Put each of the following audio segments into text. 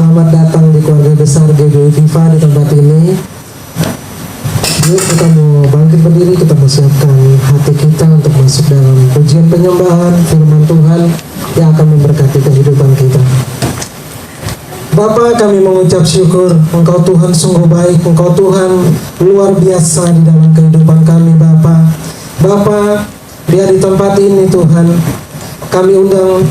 Selamat datang di keluarga besar GBI Viva di tempat ini. Yuk kita mau bangkit berdiri, kita mau siapkan hati kita untuk masuk dalam pujian penyembahan firman Tuhan yang akan memberkati kehidupan kita. Bapa, kami mengucap syukur, Engkau Tuhan sungguh baik, Engkau Tuhan luar biasa di dalam kehidupan kami Bapa. Bapa, biar di tempat ini Tuhan, kami undang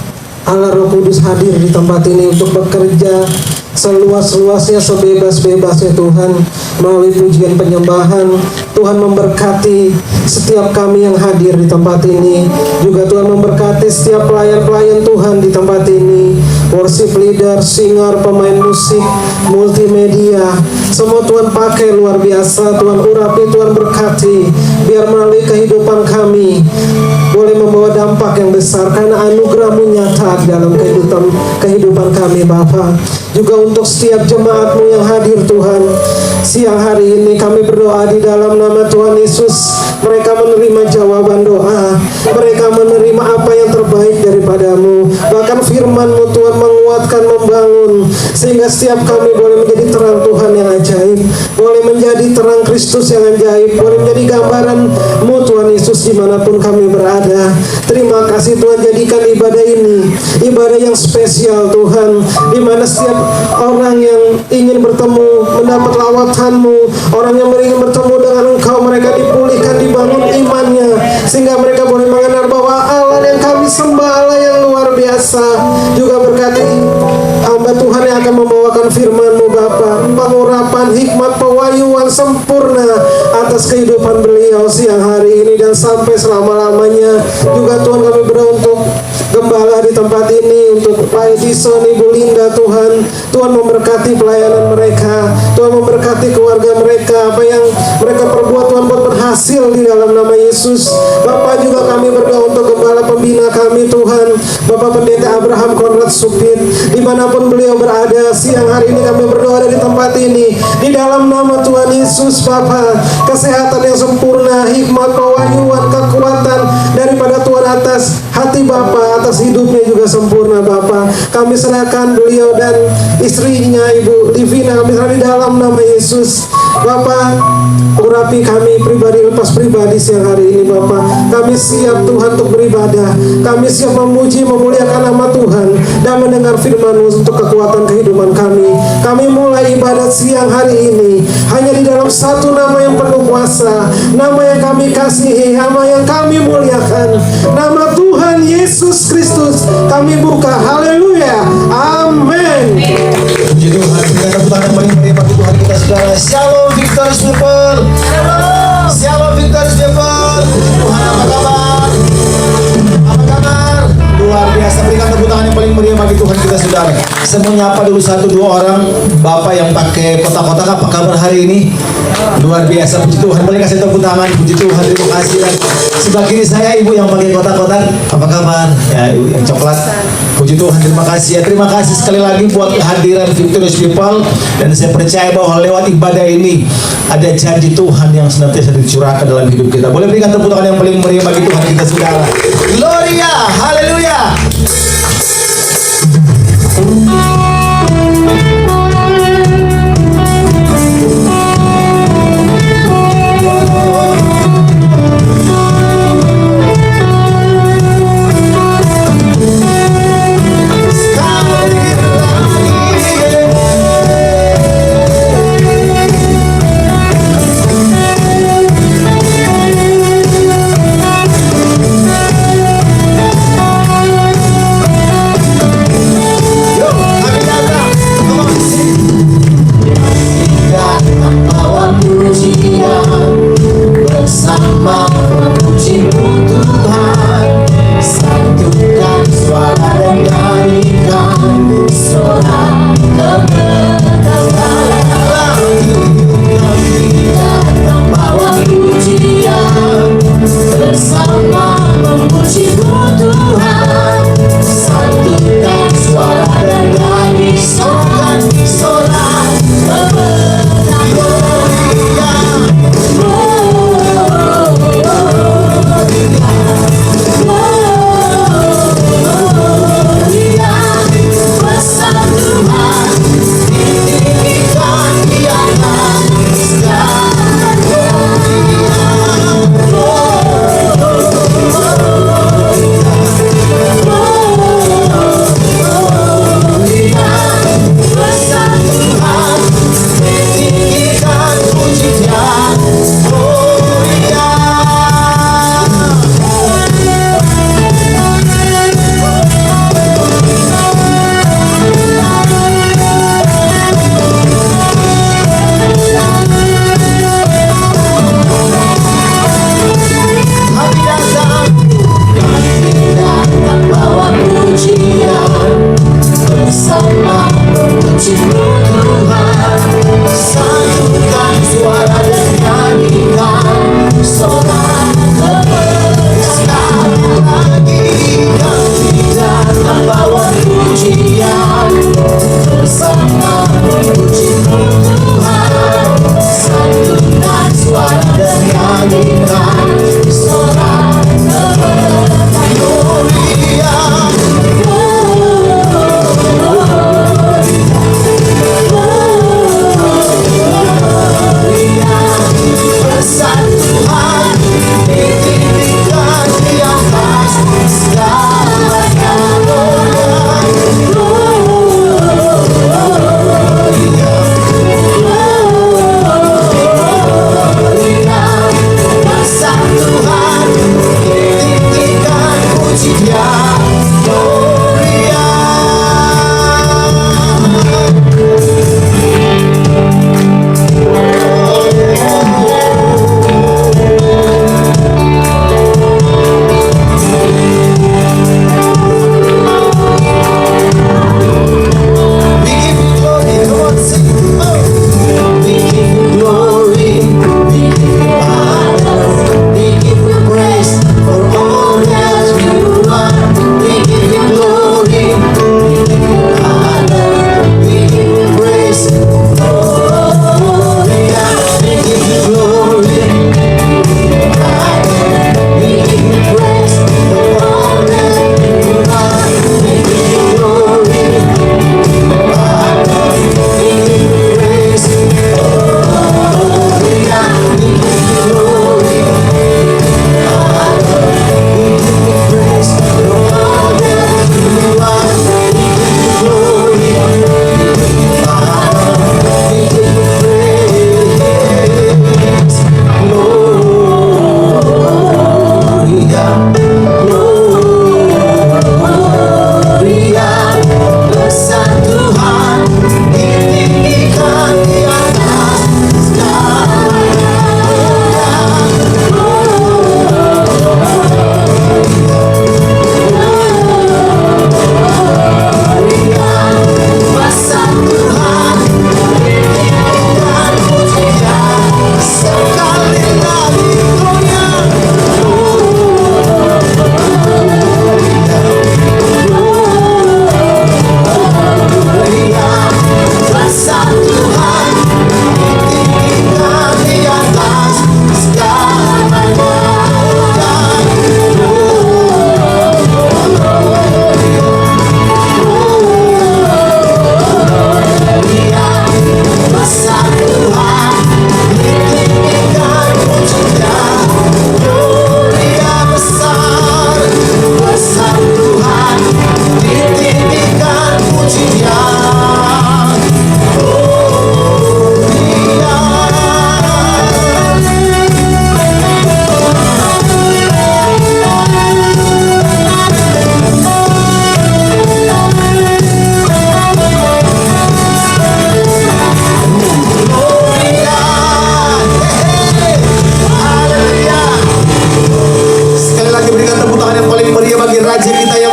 Allah Roh Kudus hadir di tempat ini untuk bekerja seluas-luasnya, sebebas-bebasnya Tuhan. Melalui pujian penyembahan, Tuhan memberkati setiap kami yang hadir di tempat ini. Juga Tuhan memberkati setiap pelayan-pelayan Tuhan di tempat ini, worship leader, singer, pemain musik, multimedia, semua Tuhan pakai luar biasa. Tuhan urapi, Tuhan berkati, biar melalui kehidupan kami boleh membawa dampak yang besar karena anugerah-Mu nyata dalam kehidupan kami Bapa. Juga untuk setiap jemaat-Mu yang hadir Tuhan, siang hari ini kami berdoa di dalam nama Tuhan Yesus. Mereka menerima jawaban doa, mereka menerima apa yang terbaik daripada-Mu. Bahkan firman-Mu Tuhan menguatkan, membangun, sehingga setiap kami boleh menjadi terang Tuhan yang ajaib, boleh menjadi terang Kristus yang ajaib, boleh menjadi gambaran-Mu Tuhan Yesus dimanapun kami berada. Terima kasih Tuhan, jadikan ibadah ini ibadah yang spesial Tuhan, di mana setiap orang yang ingin bertemu, mendapat lawatan-Mu, orang yang ingin bertemu dengan Engkau, mereka dipulihkan, dibangun imannya, sehingga mereka boleh mengenal bahwa Allah yang kami sembah Allah yang luar biasa. Juga berkati hamba Tuhan yang akan membawakan firman-Mu Bapa, pengurapan, hikmat, pewahyuan sempurna atas kehidupan beliau siang hari ini dan sampai selama-lamanya. Juga Tuhan kami berdoa untuk gembala di tempat ini, untuk Pak Edison, Ibu Linda Tuhan. Tuhan memberkati pelayanan mereka, Tuhan memberkati keluarga mereka, apa yang mereka perbuat Tuhan buat berhasil di dalam nama Yesus. Bapak, juga kami berdoa untuk gembala pembina kami Tuhan, Bapak Pendeta Abraham Konrad Supit, dimanapun beliau berada siang hari ini kami berdoa dari tempat ini, di dalam nama Tuhan Yesus Bapak, kesehatan yang sempurna, hikmat, pewahyuan, kekuatan daripada Tuhan atas hati Bapak, atas hidupnya juga sempurna Bapak. Kami serahkan beliau dan istrinya Ibu Divina, kami serahkan di dalam nama Yesus Bapak. Urapi kami pribadi lepas pribadi siang hari ini Bapak. Kami siap Tuhan untuk beribadah, kami siap memuji, memuliakan nama Tuhan dan mendengar firman-Mu untuk kekuatan kehidupan kami. Kami mulai ibadat siang hari ini hanya di dalam satu nama yang penuh kuasa, nama yang kami kasihi, nama yang kami muliakan, nama Tuhan Yesus Kristus. Kami buka, haleluya, amin. Puji Tuhan, kita tepuk tangan paling meriah bagi Tuhan kita saudara. Shalom Victorious People. Shalom Victorious People. Puji Tuhan, apa kabar? Apa kabar? Luar biasa, berikan tepuk tangan yang paling meriah bagi Tuhan kita saudara. Saya mau nyapa dulu 1-2 orang Bapak yang pakai kotak-kotak. Apa kabar hari ini? Luar biasa, puji Tuhan. Boleh kasih tepuk tangan, puji Tuhan, terima kasih. Dan sebelah kiri saya Ibu yang pakai kotak-kotak. Apa kabar? Ya, Ibu yang coklat. Puji Tuhan, terima kasih ya. Terima kasih sekali lagi buat kehadiran Victorious People. Dan saya percaya bahwa lewat ibadah ini ada janji Tuhan yang senantiasa dicurahkan dalam hidup kita. Boleh berikan tepuk tangan yang paling meriah bagi Tuhan kita saudara. Gloria, haleluya.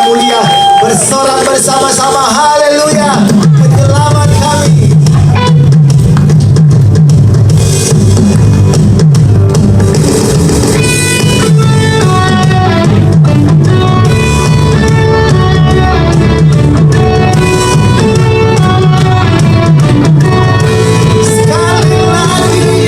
mulia. Bersorak bersama-sama, haleluya. Penyelamat kami. Sekali lagi,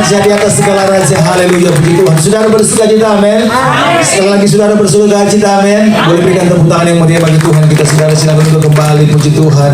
raja di atas segala raja. Haleluya, puji Tuhan. Saudara bersuka cita, amin. Sekali lagi saudara bersuka cita, amin. Boleh berikan tepuk tangan yang meriah bagi Tuhan kita. Saudara silakan untuk kembali, puji Tuhan.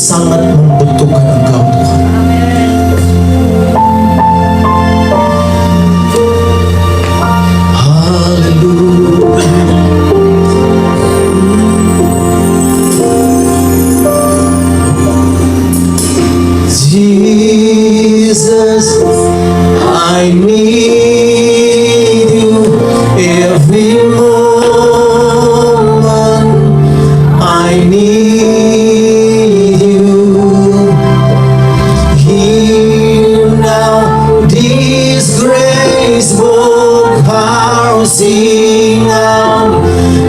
sangat membutuhkan Engkau Tuhan. Jesus, I need you every moment. I need you here now. This graceful power sing out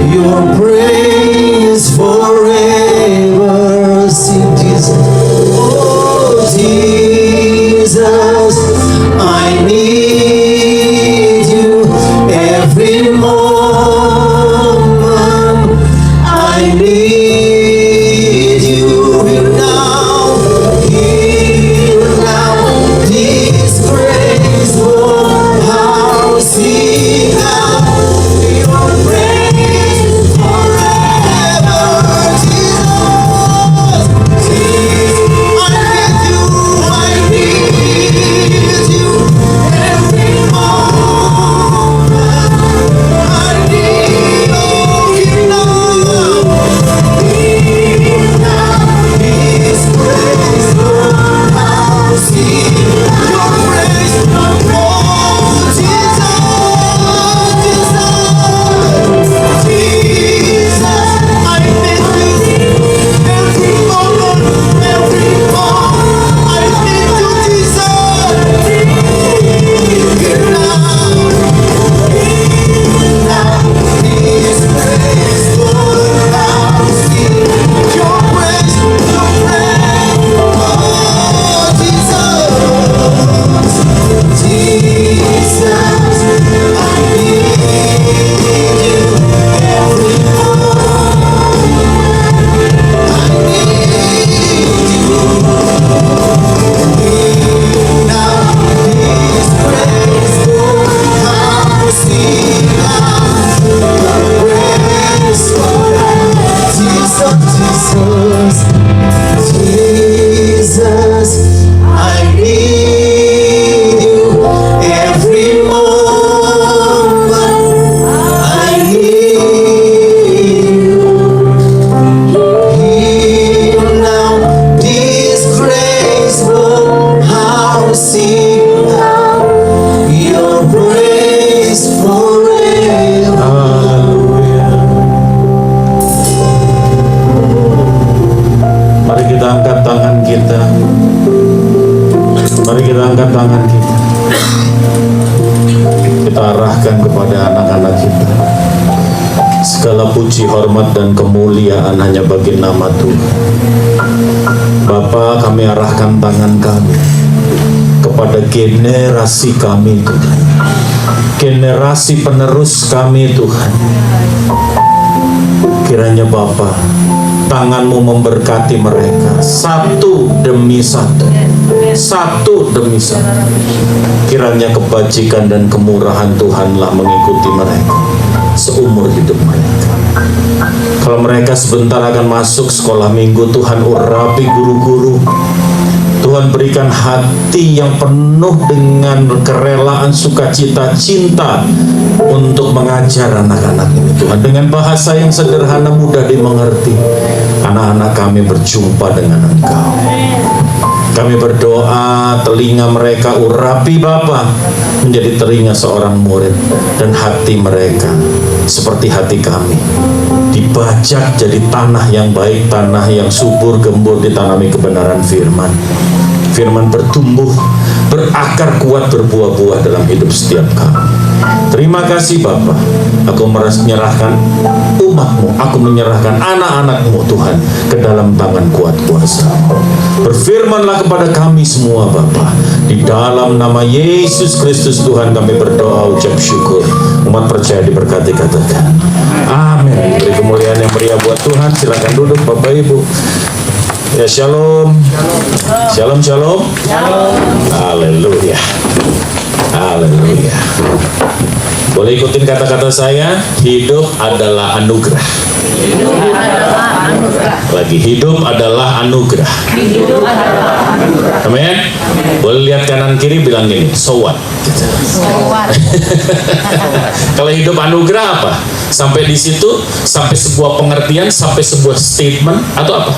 your praise forever. Sing Jesus. Jesus, I need you every moment. I need you here now. This graceful power sing out your praise forever. Jesus, I need you every moment. I need you now. This graceful power sing your praise. Oh, Jesus, I need you every moment, every moment. I need you, Jesus. Here now, this graceful power sing your praise, your praise. Oh, Jesus, Jesus, I need you every moment. I need you now. This graceful power sing out your praise forever. Jesus, Jesus, I need you every moment. I need you here now. This graceful power sing out your praise forever. Mari kita angkat tangan kita. Mari kita angkat tangan kita. Kita arahkan kepada anak-anak kita. Segala puji, hormat, dan kemuliaan hanya bagi nama Tuhan. Bapa, kami arahkan tangan kami kepada generasi kami Tuhan. Generasi penerus kami Tuhan. Kiranya Bapa, tangan-Mu memberkati mereka satu demi satu, satu demi satu. Kiranya kebajikan dan kemurahan Tuhanlah mengikuti mereka seumur hidup mereka. Kalau mereka sebentar akan masuk sekolah minggu, Tuhan urapi guru-guru. Tuhan berikan hati yang penuh dengan kerelaan, sukacita, cinta untuk mengajar anak-anak ini Tuhan. Dengan bahasa yang sederhana, mudah dimengerti, anak-anak kami berjumpa dengan Engkau. Kami berdoa telinga mereka urapi Bapa menjadi telinga seorang murid, dan hati mereka seperti hati kami dibajak jadi tanah yang baik, tanah yang subur, gembur, ditanami kebenaran firman. Firman bertumbuh, berakar kuat, berbuah-buah dalam hidup setiap kami. Terima kasih Bapa. Aku menyerahkan umat-Mu, aku menyerahkan anak-anak-Mu Tuhan ke dalam tangan kuat kuasa. Berfirmanlah kepada kami semua Bapa. Di dalam nama Yesus Kristus Tuhan kami berdoa, ucap syukur. Umat percaya diberkati, katakan amin. Beri kemuliaan yang meriah buat Tuhan. Silakan duduk Bapak Ibu. Ya, shalom. Shalom, shalom. Haleluya. Haleluya. Boleh ikutin kata-kata saya, hidup adalah anugerah. Lagi, hidup adalah anugerah. Amin. Boleh lihat kanan kiri, bilang gini, so what? Kalau hidup anugerah apa? Sampai di situ, sampai sebuah pengertian, sampai sebuah statement, atau apa?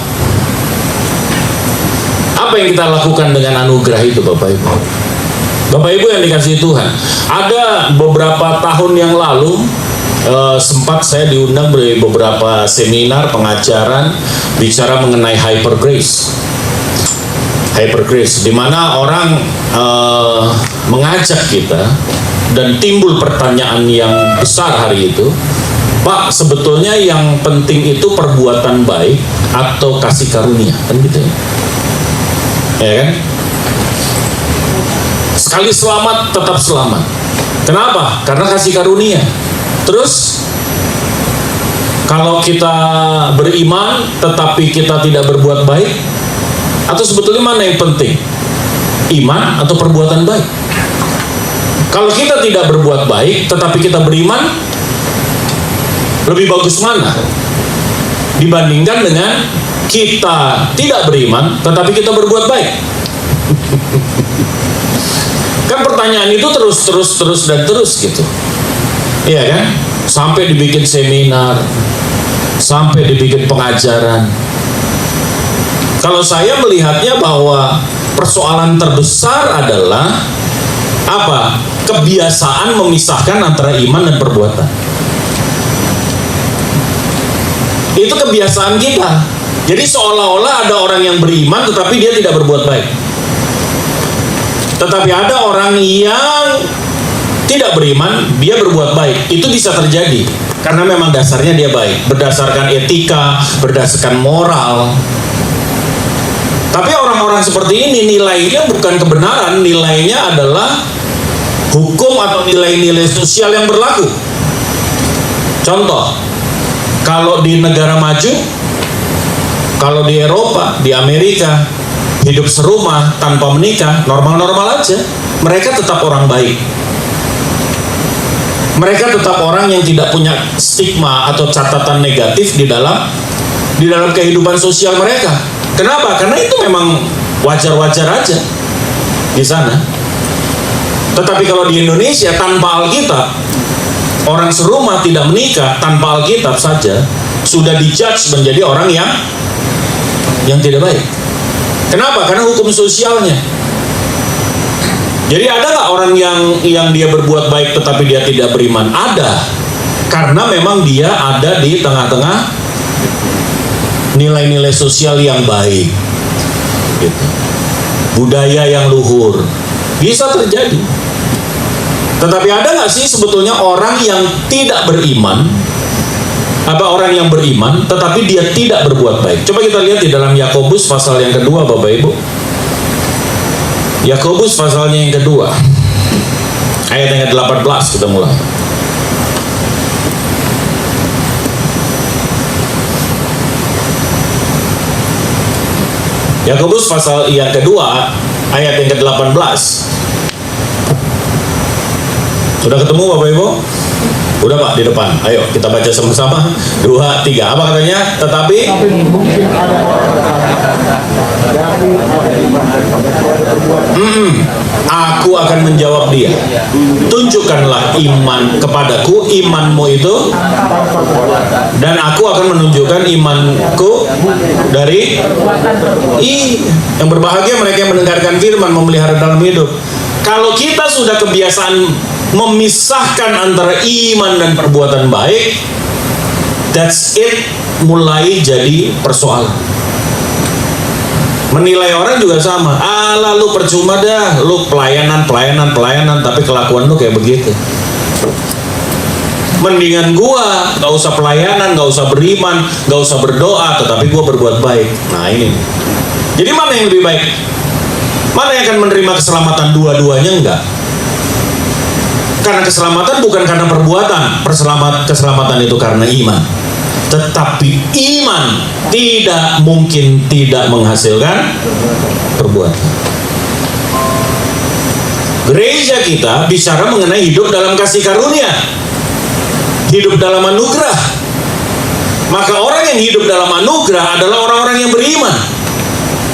Apa yang kita lakukan dengan anugerah itu, Bapak Ibu? Bapak Ibu yang dikasihi Tuhan, ada beberapa tahun yang lalu sempat saya diundang dari beberapa seminar pengajaran bicara mengenai hyper grace, di mana orang mengajak kita dan timbul pertanyaan yang besar hari itu, Pak, sebetulnya yang penting itu perbuatan baik atau kasih karunia, kan gitu ya? Ya kan? Sekali selamat, tetap selamat. Kenapa? Karena kasih karunia. Terus, kalau kita beriman, tetapi kita tidak berbuat baik, atau sebetulnya mana yang penting? Iman atau perbuatan baik? Kalau kita tidak berbuat baik, tetapi kita beriman, lebih bagus mana? Dibandingkan dengan kita tidak beriman, tetapi kita berbuat baik. Kan pertanyaan itu terus gitu. Iya kan? Sampai dibikin seminar, sampai dibikin pengajaran. Kalau saya melihatnya bahwa persoalan terbesar adalah apa? Kebiasaan memisahkan antara iman dan perbuatan. Itu kebiasaan kita. Jadi seolah-olah ada orang yang beriman tetapi dia tidak berbuat baik. Tetapi ada orang yang tidak beriman, dia berbuat baik. Itu bisa terjadi karena memang dasarnya dia baik, berdasarkan etika, berdasarkan moral. Tapi orang-orang seperti ini nilainya bukan kebenaran, nilainya adalah hukum atau nilai-nilai sosial yang berlaku. Contoh, kalau di negara maju, kalau di Eropa, di Amerika, hidup serumah tanpa menikah, normal-normal aja. Mereka tetap orang baik. Mereka tetap orang yang tidak punya stigma atau catatan negatif di dalam kehidupan sosial mereka. Kenapa? Karena itu memang wajar-wajar aja di sana. Tetapi kalau di Indonesia tanpa Alkitab, orang serumah tidak menikah tanpa Alkitab saja sudah dijudge menjadi orang yang tidak baik. Kenapa? Karena hukum sosialnya. Jadi ada nggak orang yang dia berbuat baik tetapi dia tidak beriman? Ada. Karena memang dia ada di tengah-tengah nilai-nilai sosial yang baik. Gitu. Budaya yang luhur. Bisa terjadi. Tetapi ada nggak sih sebetulnya orang yang tidak beriman, orang yang beriman tetapi dia tidak berbuat baik? Coba kita lihat di dalam Yakobus pasal yang kedua, Bapak Ibu. Yakobus pasalnya yang kedua, ayat yang ke-18, kita mulai. Yakobus pasal yang kedua, ayat yang ke-18. Sudah ketemu Bapak Ibu? Udah Pak, di depan. Ayo kita baca sama-sama. 2, 3. Apa katanya? Tetapi aku akan menjawab dia. Tunjukkanlah iman kepadaku, imanmu itu, dan aku akan menunjukkan imanku dari yang berbahagia mereka yang mendengarkan firman, memelihara dalam hidup. Kalau kita sudah kebiasaan memisahkan antara iman dan perbuatan baik, that's it, mulai jadi persoalan. Menilai orang juga sama. Lu percuma dah, lu pelayanan, tapi kelakuan lu kayak begitu. Mendingan gua gak usah pelayanan, gak usah beriman, gak usah berdoa, tetapi gua berbuat baik. Nah ini. Jadi mana yang lebih baik? Mana yang akan menerima keselamatan? Dua-duanya enggak. Karena keselamatan bukan karena perbuatan, keselamatan itu karena iman. Tetapi iman tidak mungkin tidak menghasilkan perbuatan. Gereja kita bicara mengenai hidup dalam kasih karunia, hidup dalam anugerah. Maka orang yang hidup dalam anugerah adalah orang-orang yang beriman.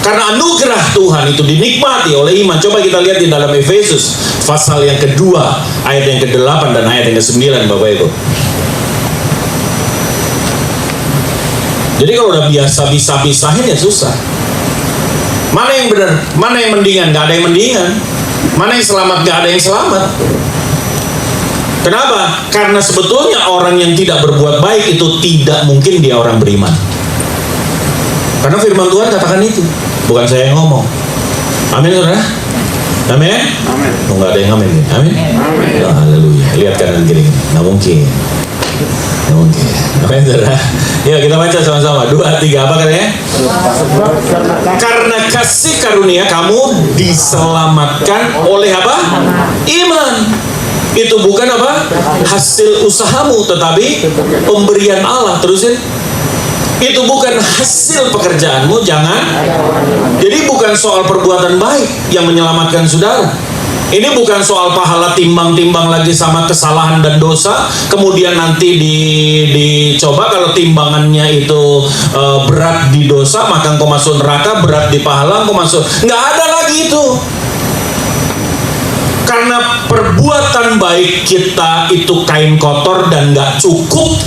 Karena anugerah Tuhan itu dinikmati oleh iman. Coba kita lihat di dalam Efesus pasal yang kedua, ayat yang ke-8 dan ayat yang ke-9, Bapak Ibu. Jadi kalau udah biasa pisah-pisahin ya susah. Mana yang benar, mana yang mendingan? Gak ada yang mendingan. Mana yang selamat? Gak ada yang selamat. Kenapa? Karena sebetulnya orang yang tidak berbuat baik itu tidak mungkin dia orang beriman. Karena firman Tuhan katakan itu, bukan saya yang ngomong. Amin, saudara? Amin? Amin. Oh, nggak ada yang amin nih. Amin? Ya, haleluya. Lihat kanan kiri. Nggak mungkin. Nggak mungkin. Amin, saudara? Yuk kita baca sama-sama. 2, 3, apa katanya? Karena kasih karunia kamu diselamatkan oleh apa? Iman. Itu bukan apa? Hasil usahamu, tetapi pemberian Allah. Terusin. Itu bukan hasil pekerjaanmu, jangan. Jadi bukan soal perbuatan baik yang menyelamatkan saudara. Ini bukan soal pahala timbang-timbang lagi sama kesalahan dan dosa. Kemudian nanti dicoba kalau timbangannya itu berat di dosa, maka engkau masuk neraka, berat di pahala, engkau masuk. Nggak ada lagi itu. Karena perbuatan baik kita itu kain kotor dan nggak cukup.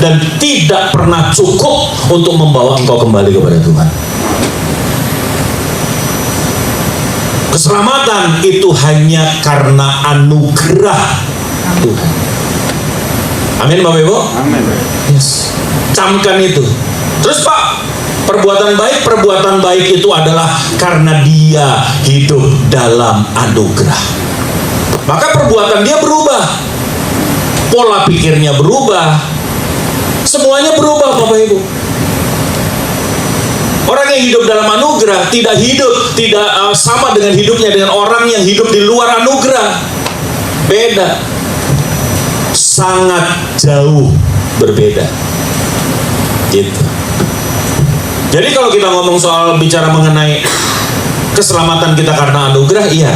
Dan tidak pernah cukup untuk membawa engkau kembali kepada Tuhan. Keselamatan itu hanya karena anugerah Tuhan. Amin, Bapak Ibu? Amin. Yes. Camkan itu. Terus Pak, perbuatan baik itu adalah karena dia hidup dalam anugerah. Maka perbuatan dia berubah. Pola pikirnya berubah. Semuanya berubah, Bapak Ibu. Orang yang hidup dalam anugerah tidak sama dengan hidupnya dengan orang yang hidup di luar anugerah. Beda. Sangat jauh berbeda. Gitu. Jadi kalau kita ngomong soal bicara mengenai keselamatan kita karena anugerah, iya.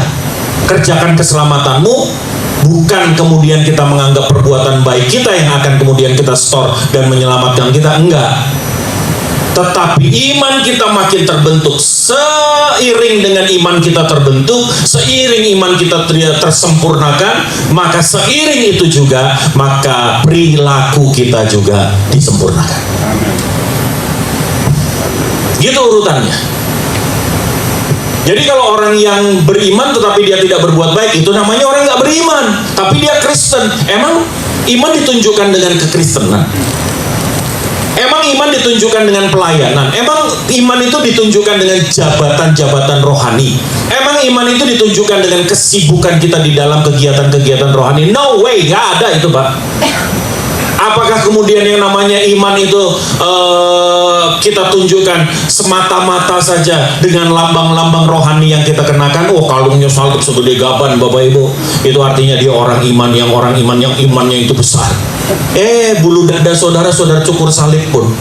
Kerjakan keselamatanmu. Bukan kemudian kita menganggap perbuatan baik kita yang akan kemudian kita store dan menyelamatkan kita. Enggak. Tetapi iman kita makin terbentuk. Seiring dengan iman kita terbentuk, seiring iman kita tersempurnakan, maka seiring itu juga, maka perilaku kita juga disempurnakan. Gitu urutannya. Jadi kalau orang yang beriman tetapi dia tidak berbuat baik, itu namanya orang nggak beriman. Tapi dia Kristen. Emang iman ditunjukkan dengan kekristenan? Emang iman ditunjukkan dengan pelayanan? Emang iman itu ditunjukkan dengan jabatan-jabatan rohani? Emang iman itu ditunjukkan dengan kesibukan kita di dalam kegiatan-kegiatan rohani? No way, nggak ada itu, Pak. Apakah kemudian yang namanya iman itu kita tunjukkan semata-mata saja dengan lambang-lambang rohani yang kita kenakan? Oh, kalungnya salib segede gaban, Bapak Ibu. Itu artinya dia orang iman yang imannya itu besar. Bulu dada saudara-saudara cukur salib pun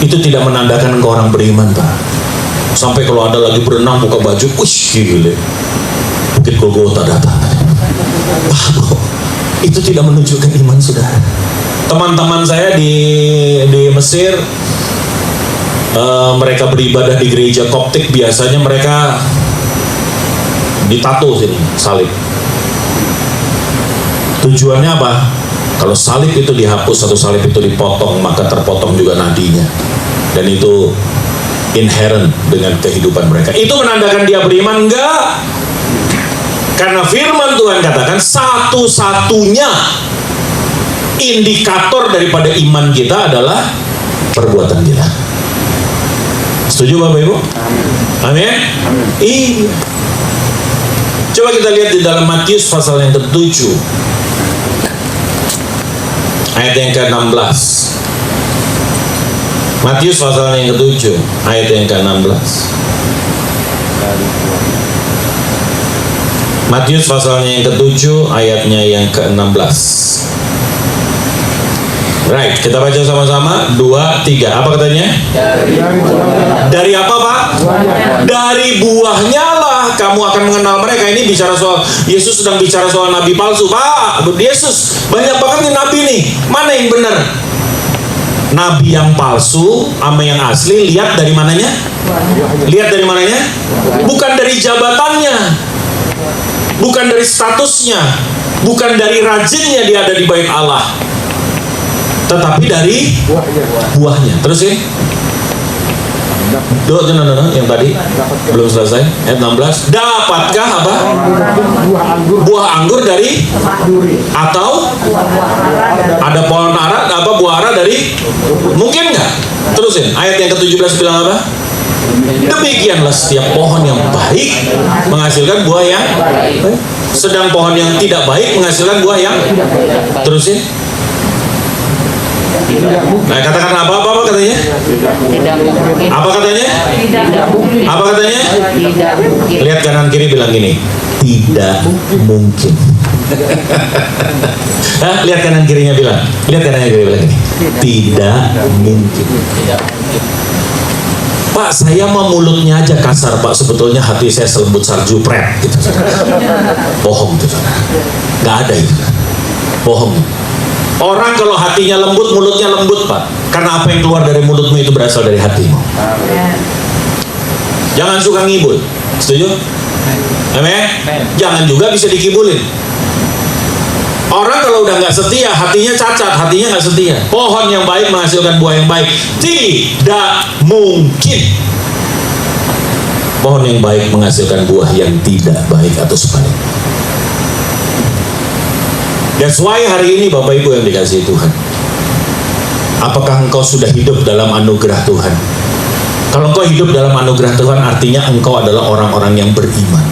itu tidak menandakan engkau orang beriman, Pak. Sampai kalau ada lagi berenang buka baju, gile. Bukit Golgota datang. Itu tidak menunjukkan iman saudara. Teman-teman saya di Mesir, mereka beribadah di gereja Koptik, biasanya mereka ditato sini salib. Tujuannya apa? Kalau salib itu dihapus atau salib itu dipotong, maka terpotong juga nadinya. Dan itu inherent dengan kehidupan mereka. Itu menandakan dia beriman? Enggak. Karena firman Tuhan katakan satu-satunya indikator daripada iman kita adalah perbuatan kita. Setuju Bapak Ibu? Amin? Iya. Coba kita lihat di dalam Matius pasal yang ke-7 ayat yang ke-16. Matius pasal yang ke-7 ayat yang ke-16. Matius pasalnya yang ke-7 ayatnya yang ke-16. Right, kita baca sama-sama. 2, 3. Apa katanya? Dari apa, Pak? Dari buahnya lah kamu akan mengenal mereka. Ini bicara soal Yesus sedang bicara soal nabi palsu. Pak, Yesus banyak banget nih nabi nih. Mana yang benar? Nabi yang palsu sama yang asli, lihat dari mananya? Lihat dari mananya? Bukan dari jabatannya, bukan dari statusnya, bukan dari rajinnya dia ada di bait Allah, tetapi dari buahnya. Terus ya, yang tadi belum selesai, ayat 16. Dapatkah apa? Buah anggur dari, atau ada pohon ara, apa buah ara dari? Mungkin nggak? Terusin, ayat yang ke-17 bilang apa? Demikianlah setiap pohon yang baik menghasilkan buah yang baik, sedang pohon yang tidak baik menghasilkan buah yang, terusin. Nah, katakan apa katanya? Apa katanya? Apa katanya? Lihat kanan kiri bilang gini, tidak mungkin. Hah? Lihat kanan kirinya bilang, lihat kanan kiri bilang gini, tidak mungkin. Pak, saya mah mulutnya aja kasar, Pak, sebetulnya hati saya selembut salju pret gitu. Bohong itu, saudara. Nggak ada itu, bohong. Orang kalau hatinya lembut, mulutnya lembut, Pak. Karena apa yang keluar dari mulutmu itu berasal dari hatimu. Jangan suka ngibul. Setuju? Amin? Jangan juga bisa dikibulin. Orang kalau udah nggak setia, hatinya cacat, hatinya nggak setia. Pohon yang baik menghasilkan buah yang baik. Tidak mungkin pohon yang baik menghasilkan buah yang tidak baik atau sebaliknya. That's why hari ini Bapak Ibu yang dikasihi Tuhan, apakah engkau sudah hidup dalam anugerah Tuhan? Kalau engkau hidup dalam anugerah Tuhan, artinya engkau adalah orang-orang yang beriman,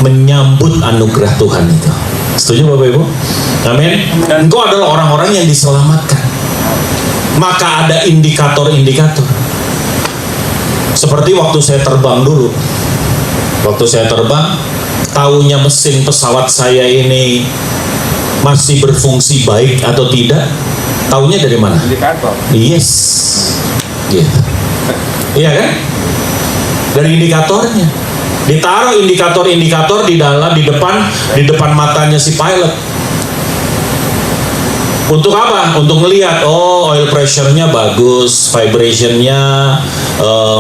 menyambut anugerah Tuhan itu. Setuju Bapak Ibu? Amin. Dan engkau adalah orang-orang yang diselamatkan. Maka ada indikator-indikator. Seperti waktu saya terbang dulu. Waktu saya terbang, taunya mesin pesawat saya ini masih berfungsi baik atau tidak, taunya dari mana? Indikator. Yes, gitu. Iya kan? Dari indikatornya. Ditaruh indikator-indikator di depan matanya si pilot. Untuk apa? Untuk melihat, oh, oil pressure-nya bagus, vibration-nya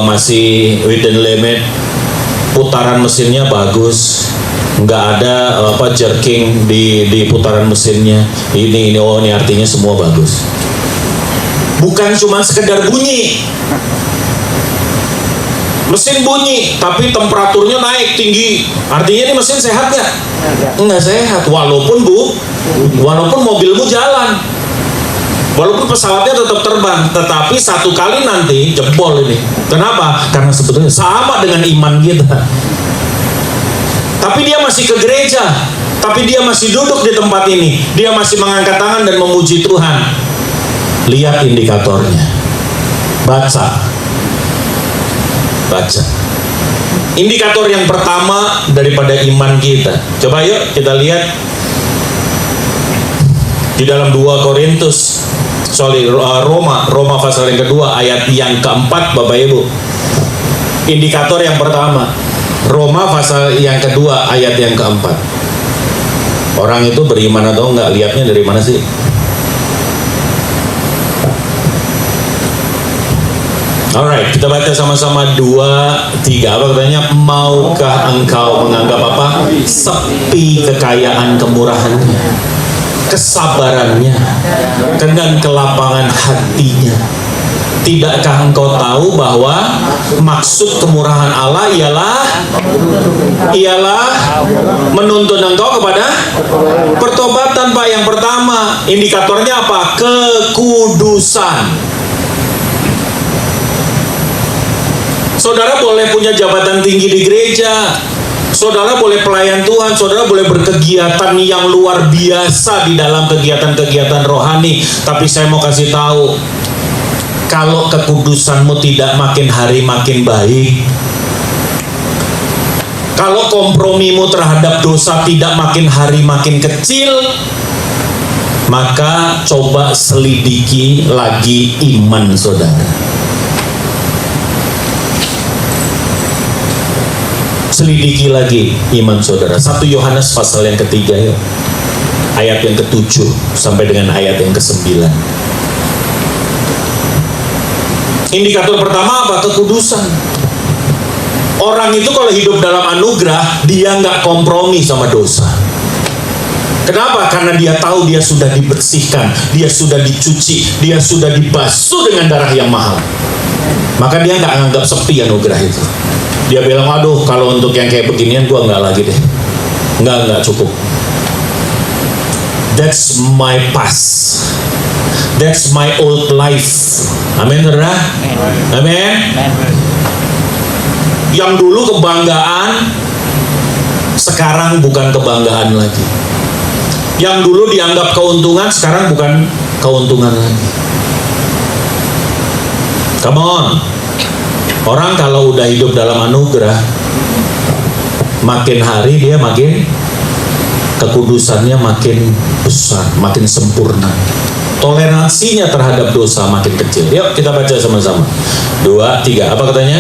masih within limit, putaran mesinnya bagus, nggak ada jerking di putaran mesinnya. Ini oh, ini artinya semua bagus. Bukan cuma sekedar bunyi. Mesin bunyi, tapi temperaturnya naik tinggi. Artinya ini mesin sehat nggak? Nggak sehat. Walaupun mobilmu jalan, walaupun pesawatnya tetap terbang, tetapi satu kali nanti jebol ini. Kenapa? Karena sebetulnya sama dengan iman kita. Tapi dia masih ke gereja, tapi dia masih duduk di tempat ini, dia masih mengangkat tangan dan memuji Tuhan. Lihat indikatornya, baca. Indikator yang pertama daripada iman kita. Coba yuk kita lihat di dalam 2 Korintus, Roma pasal yang kedua ayat yang keempat, Bapak Ibu. Indikator yang pertama, Roma pasal yang kedua ayat yang keempat. Orang itu beriman atau enggak, lihatnya dari mana sih? Alright, kita baca sama-sama 2, 3. Apa katanya? Maukah engkau menganggap apa? Sepi kekayaan kemurahannya, kesabarannya, dengan kelapangan hatinya. Tidakkah engkau tahu bahwa maksud kemurahan Allah ialah menuntun engkau kepada pertobatan, Pak. Yang pertama, indikatornya apa? Kekudusan. Saudara boleh punya jabatan tinggi di gereja, saudara boleh pelayan Tuhan, saudara boleh berkegiatan yang luar biasa di dalam kegiatan-kegiatan rohani. Tapi saya mau kasih tahu, kalau kekudusanmu tidak makin hari makin baik, kalau kompromimu terhadap dosa tidak makin hari makin kecil, maka coba selidiki lagi iman saudara. Selidiki lagi iman saudara. 1 Yohanes pasal yang ketiga ya, ayat yang ke-7 sampai dengan ayat yang ke-9. Indikator pertama apa? Kekudusan. Orang itu kalau hidup dalam anugerah, dia nggak kompromi sama dosa. Kenapa? Karena dia tahu dia sudah dibersihkan, dia sudah dicuci, dia sudah dibasuh dengan darah yang mahal. Maka dia nggak nganggap sepi anugerah itu. Dia bilang, aduh kalau untuk yang kayak beginian gua nggak lagi deh. Nggak cukup. That's my past. That's my old life. Amin, saudara? Amin. Yang dulu kebanggaan, sekarang bukan kebanggaan lagi. Yang dulu dianggap keuntungan, sekarang bukan keuntungan lagi. Come on. Orang kalau udah hidup dalam anugerah, makin hari dia makin kekudusannya makin besar, makin sempurna. Toleransinya terhadap dosa makin kecil. Yuk kita baca sama-sama. 2, 3. Apa katanya?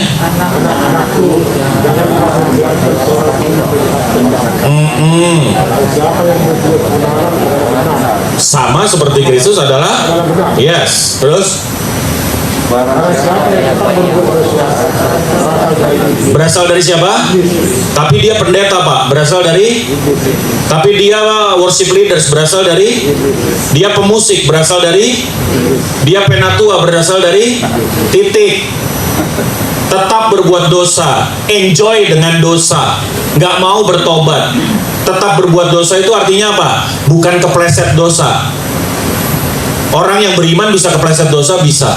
Sama seperti Kristus adalah yes. Terus berasal dari siapa? Tapi dia pendeta, Pak. Berasal dari. Tapi dia worship leaders. Berasal dari. Dia pemusik. Berasal dari. Dia penatua. Berasal dari. Titik. Tetap berbuat dosa. Enjoy dengan dosa. Nggak mau bertobat. Tetap berbuat dosa itu artinya apa? Bukan kepleset dosa. Orang yang beriman bisa kepleset dosa, bisa.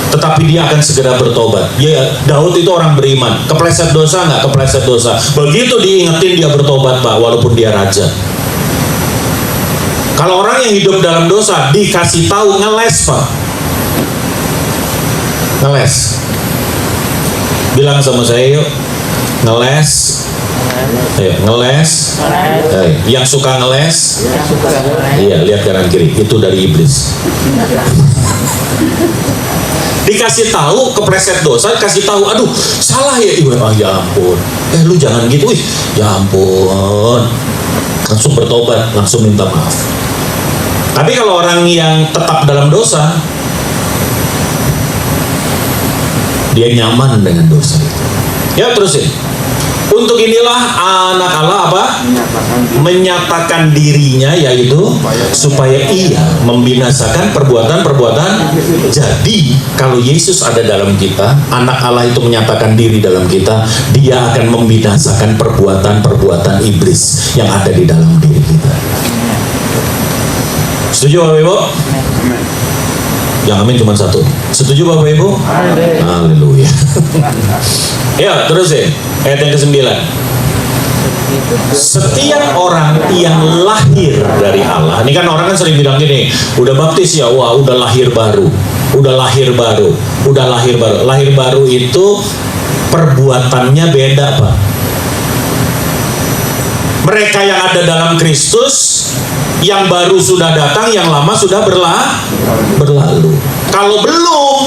Tetapi dia akan segera bertobat. Ya, Daud itu orang beriman. Kepleset dosa nggak? Kepleset dosa. Begitu diingetin dia bertobat, Pak, walaupun dia raja. Kalau orang yang hidup dalam dosa dikasih tahu, ngeles, Pak. Ngeles. Bilang sama saya, yuk. Ngeles. Ayo, ngeles. Ayo. Yang suka ngeles. Iya, lihat kanan kiri. Itu dari iblis. Dikasih tahu kepleset dosa, kasih tahu, aduh salah ya, ya ampun, lu jangan gitu, ya ampun, langsung bertobat, langsung minta maaf. Tapi kalau orang yang tetap dalam dosa, dia nyaman dengan dosa itu. Ya terusin. Untuk inilah anak Allah apa? Menyatakan dirinya, yaitu supaya ia membinasakan perbuatan-perbuatan. Jadi kalau Yesus ada dalam kita, anak Allah itu menyatakan diri dalam kita, dia akan membinasakan perbuatan-perbuatan iblis yang ada di dalam diri kita. Setuju Bapak Ibu? Yang amin cuma satu. Setuju Bapak Ibu? Haleluya. Ya, terusin. Ayat yang ke-9. Setiap orang yang lahir dari Allah. Ini kan orang kan sering bilang gini, udah baptis ya, wah udah lahir baru. Udah lahir baru. Udah lahir baru. Lahir baru itu perbuatannya beda, Pak. Mereka yang ada dalam Kristus, yang baru sudah datang, yang lama sudah berlalu. Kalau belum,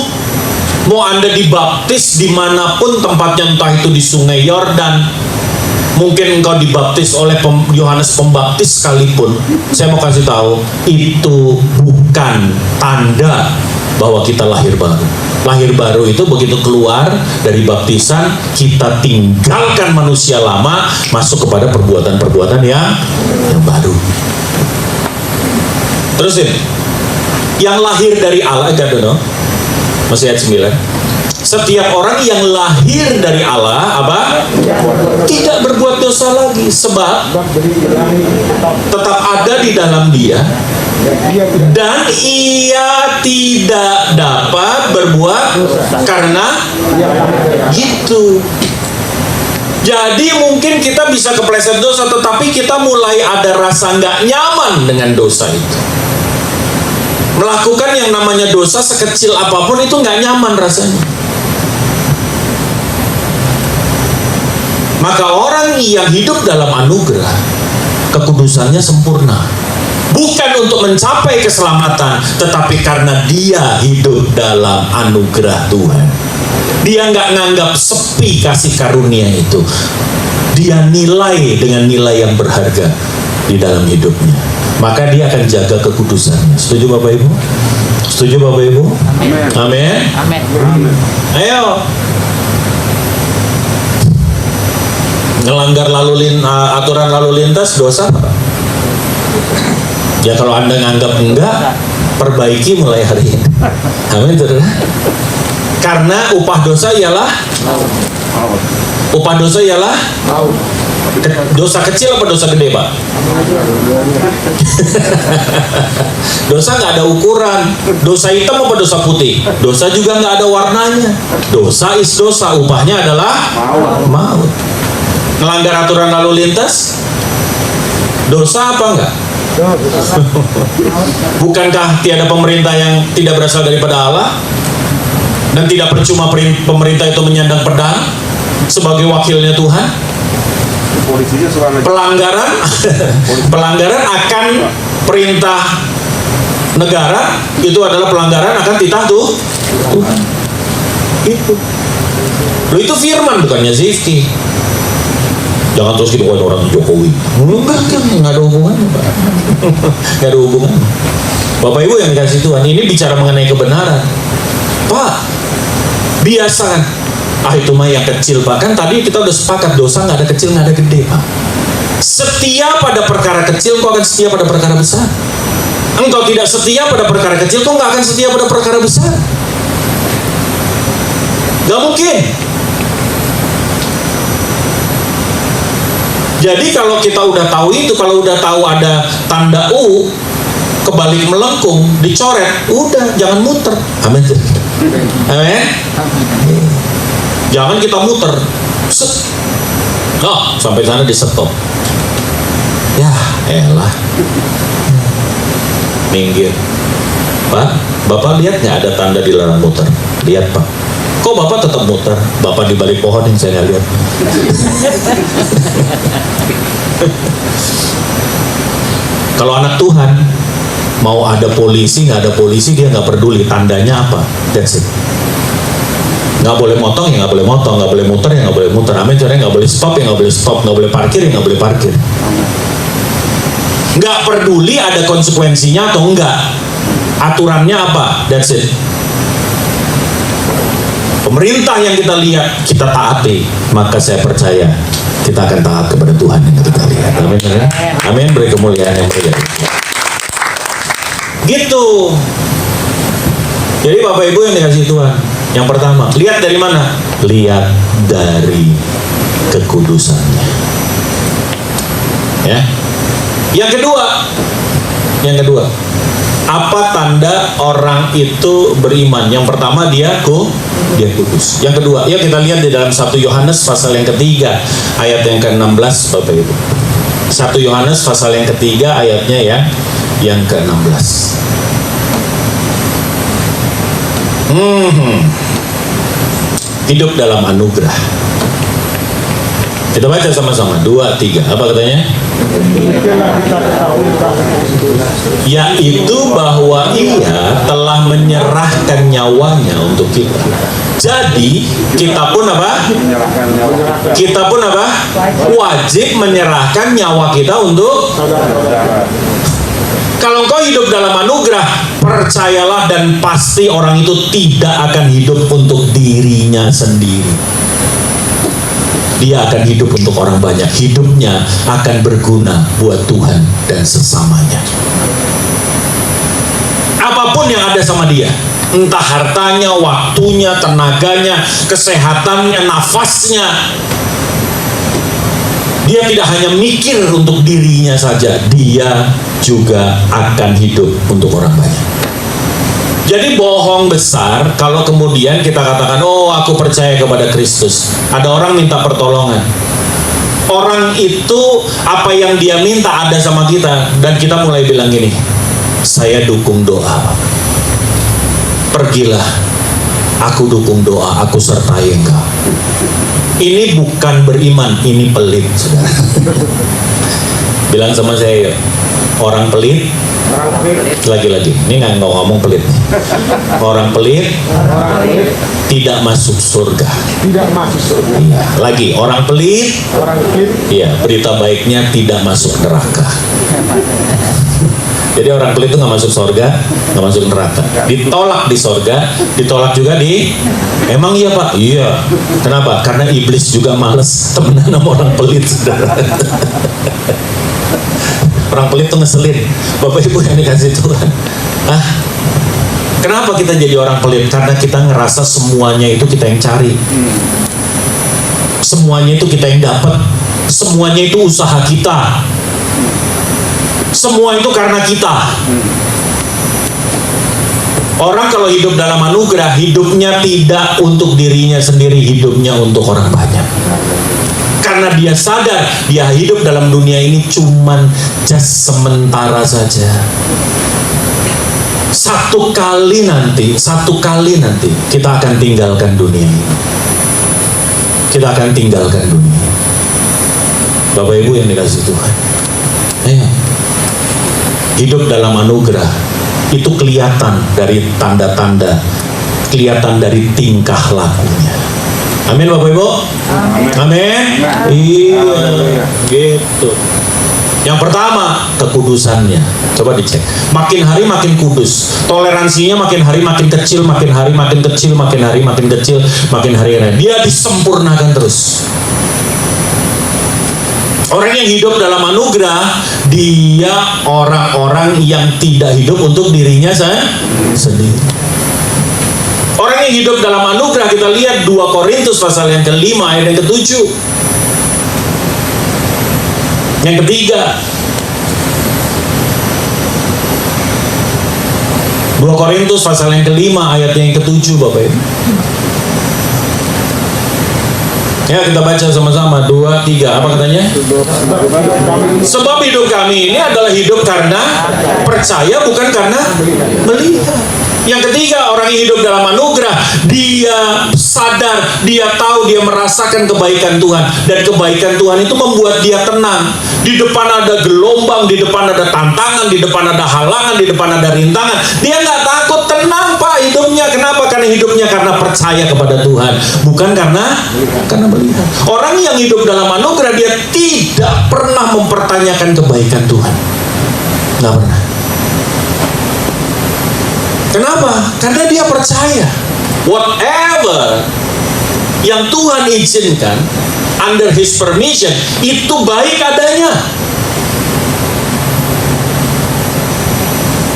mau Anda dibaptis dimanapun tempatnya, entah itu di Sungai Yordan, mungkin engkau dibaptis oleh Yohanes Pembaptis sekalipun, saya mau kasih tahu, itu bukan tanda bahwa kita lahir baru. Lahir baru itu begitu keluar dari baptisan, kita tinggalkan manusia lama, masuk kepada perbuatan-perbuatan yang baru. Terusin. Yang lahir dari Allah, masih ayat 9. Setiap orang yang lahir dari Allah apa? Tidak berbuat dosa lagi, sebab tetap ada di dalam dia, dan ia tidak dapat berbuat karena gitu. Jadi mungkin kita bisa kepleset dosa, tetapi kita mulai ada rasa nggak nyaman dengan dosa itu. Melakukan yang namanya dosa sekecil apapun itu nggak nyaman rasanya. Maka orang yang hidup dalam anugerah, kekudusannya sempurna. Bukan untuk mencapai keselamatan, tetapi karena dia hidup dalam anugerah Tuhan. Dia nggak nganggap sepi kasih karunia itu. Dia nilai dengan nilai yang berharga di dalam hidupnya. Maka dia akan jaga kekudusannya. Setuju Bapak Ibu? Setuju Bapak Ibu? Amin. Amin. Ayo. Ngelanggar aturan lalu lintas dosa apa? Ya kalau Anda nganggap enggak, perbaiki mulai hari ini. Amin, saudara. Karena upah dosa ialah dosa kecil apa dosa gede, Pak? Dosa nggak ada ukuran. Dosa hitam apa dosa putih? Dosa juga nggak ada warnanya. Dosa is dosa, upahnya adalah maut. Melanggar aturan lalu lintas dosa apa enggak? Bukankah tiada pemerintah yang tidak berasal daripada Allah? Dan tidak percuma pemerintah itu menyandang pedang sebagai wakilnya Tuhan? Pelanggaran akan perintah negara itu adalah pelanggaran akan titah Tuhan. Itu firman, bukannya Zifki. Jangan terus kita orang Jokowi. Nggak ada hubungannya, Pak. Nggak ada hubungannya. Bapak Ibu yang dikasih Tuhan, ini bicara mengenai kebenaran. Pak, biasa kan? Itu mah yang kecil, Pak. Kan tadi kita udah sepakat dosa nggak ada kecil, nggak ada gede, Pak. Setia pada perkara kecil, kau akan setia pada perkara besar. Engkau tidak setia pada perkara kecil, kau nggak akan setia pada perkara besar. Nggak mungkin. Jadi kalau kita udah tahu itu, kalau udah tahu ada tanda U kebalik melengkung, dicoret, udah jangan muter. Amin. Amin. Jangan kita muter. Sampai sana di stop. Ya, elah. Minggir. Pak, Bapak lihat nggak ada tanda dilarang muter? Lihat, Pak. Kok Bapak tetap muter? Bapak di balik pohon yang saya nggak lihat. Kalau anak Tuhan mau ada polisi nggak ada polisi, dia nggak peduli tandanya apa. That's it. Nggak boleh motong ya nggak boleh motong, nggak boleh muter ya nggak boleh muter. Amin. Caranya nggak boleh stop ya nggak boleh stop, nggak boleh parkir ya nggak boleh parkir. Nggak peduli ada konsekuensinya atau enggak. Aturannya apa? That's it. Pemerintah yang kita lihat, kita taati, maka saya percaya kita akan taat kepada Tuhan yang kita lihat. Amin. Amin. Beri kemuliaan yang mulia. Gitu. Jadi Bapak Ibu yang dikasih Tuhan, yang pertama, lihat dari mana? Lihat dari kekudusannya. Ya. Yang kedua, apa tanda orang itu beriman? Yang pertama dia kudus. Yang kedua, ya kita lihat di dalam 1 Yohanes pasal yang ketiga ayat yang ke-16 Bapak Ibu. 1 Yohanes pasal yang ketiga ayatnya ya yang ke-16. Hidup dalam anugerah. Kita baca sama-sama 2, 3. Apa katanya? Yaitu bahwa ia telah menyerahkan nyawanya untuk kita. Jadi kita pun apa? Wajib menyerahkan nyawa kita untuk. Kalau engkau hidup dalam anugerah, percayalah dan pasti orang itu tidak akan hidup untuk dirinya sendiri. Dia akan hidup untuk orang banyak. Hidupnya akan berguna buat Tuhan dan sesamanya. Apapun yang ada sama dia, entah hartanya, waktunya, tenaganya, kesehatannya, nafasnya, dia tidak hanya mikir untuk dirinya saja, dia juga akan hidup untuk orang banyak. Jadi bohong besar kalau kemudian kita katakan, oh aku percaya kepada Kristus. Ada orang minta pertolongan. Orang itu apa yang dia minta ada sama kita. Dan kita mulai bilang gini, saya dukung doa. Pergilah, aku dukung doa, aku sertai engkau. Ini bukan beriman, ini pelit, saudara. Bilang sama saya, orang pelit, lagi-lagi, ini nggak ngomong pelit. Orang pelit tidak masuk surga. Iya. Lagi, orang pelit, iya, berita baiknya tidak masuk neraka. Jadi orang pelit itu nggak masuk surga, nggak masuk neraka. Ditolak di surga, ditolak juga di. Emang iya Pak? Iya. Kenapa? Karena iblis juga males temenan sama orang pelit, saudara. Orang pelit tuh ngeselin. Bapak Ibu yang dikasih Tuhan. Kenapa kita jadi orang pelit? Karena kita ngerasa semuanya itu kita yang cari. Semuanya itu kita yang dapat. Semuanya itu usaha kita. Semua itu karena kita. Orang kalau hidup dalam anugerah, hidupnya tidak untuk dirinya sendiri, hidupnya untuk orang banyak. Karena dia sadar, dia hidup dalam dunia ini cuman just sementara saja. Satu kali nanti kita akan tinggalkan dunia ini. Kita akan tinggalkan dunia ini. Bapak Ibu yang dikasih Tuhan. Hidup dalam anugerah itu kelihatan dari tanda-tanda, kelihatan dari tingkah lakunya. Amin Bapak Ibu. Amin. Iya, gitu. Yang pertama, kekudusannya. Coba dicek. Makin hari makin kudus. Toleransinya makin hari makin kecil, makin hari makin kecil, makin hari makin kecil, makin hari. Dia disempurnakan terus. Orang yang hidup dalam anugerah, dia orang-orang yang tidak hidup untuk dirinya sendiri. Orang yang hidup dalam anugerah, kita lihat 2 Korintus pasal yang ke-5 ayat yang ke-7. Yang ketiga, 2 Korintus pasal yang ke-5 ayat yang ke-7, Bapak Ibu. Ya, kita baca sama-sama. 2, 3. Apa katanya? Sebab hidup kami ini adalah hidup karena percaya, bukan karena melihat. Yang ketiga, orang yang hidup dalam anugerah, dia sadar, dia tahu, dia merasakan kebaikan Tuhan. Dan kebaikan Tuhan itu membuat dia tenang. Di depan ada gelombang, di depan ada tantangan, di depan ada halangan, di depan ada rintangan. Dia nggak takut, tenang Pak hidupnya. Kenapa? Karena hidupnya karena percaya kepada Tuhan, bukan karena melihat. Orang yang hidup dalam anugerah, dia tidak pernah mempertanyakan kebaikan Tuhan. Nggak pernah. Kenapa? Karena dia percaya whatever yang Tuhan izinkan under His permission itu baik adanya.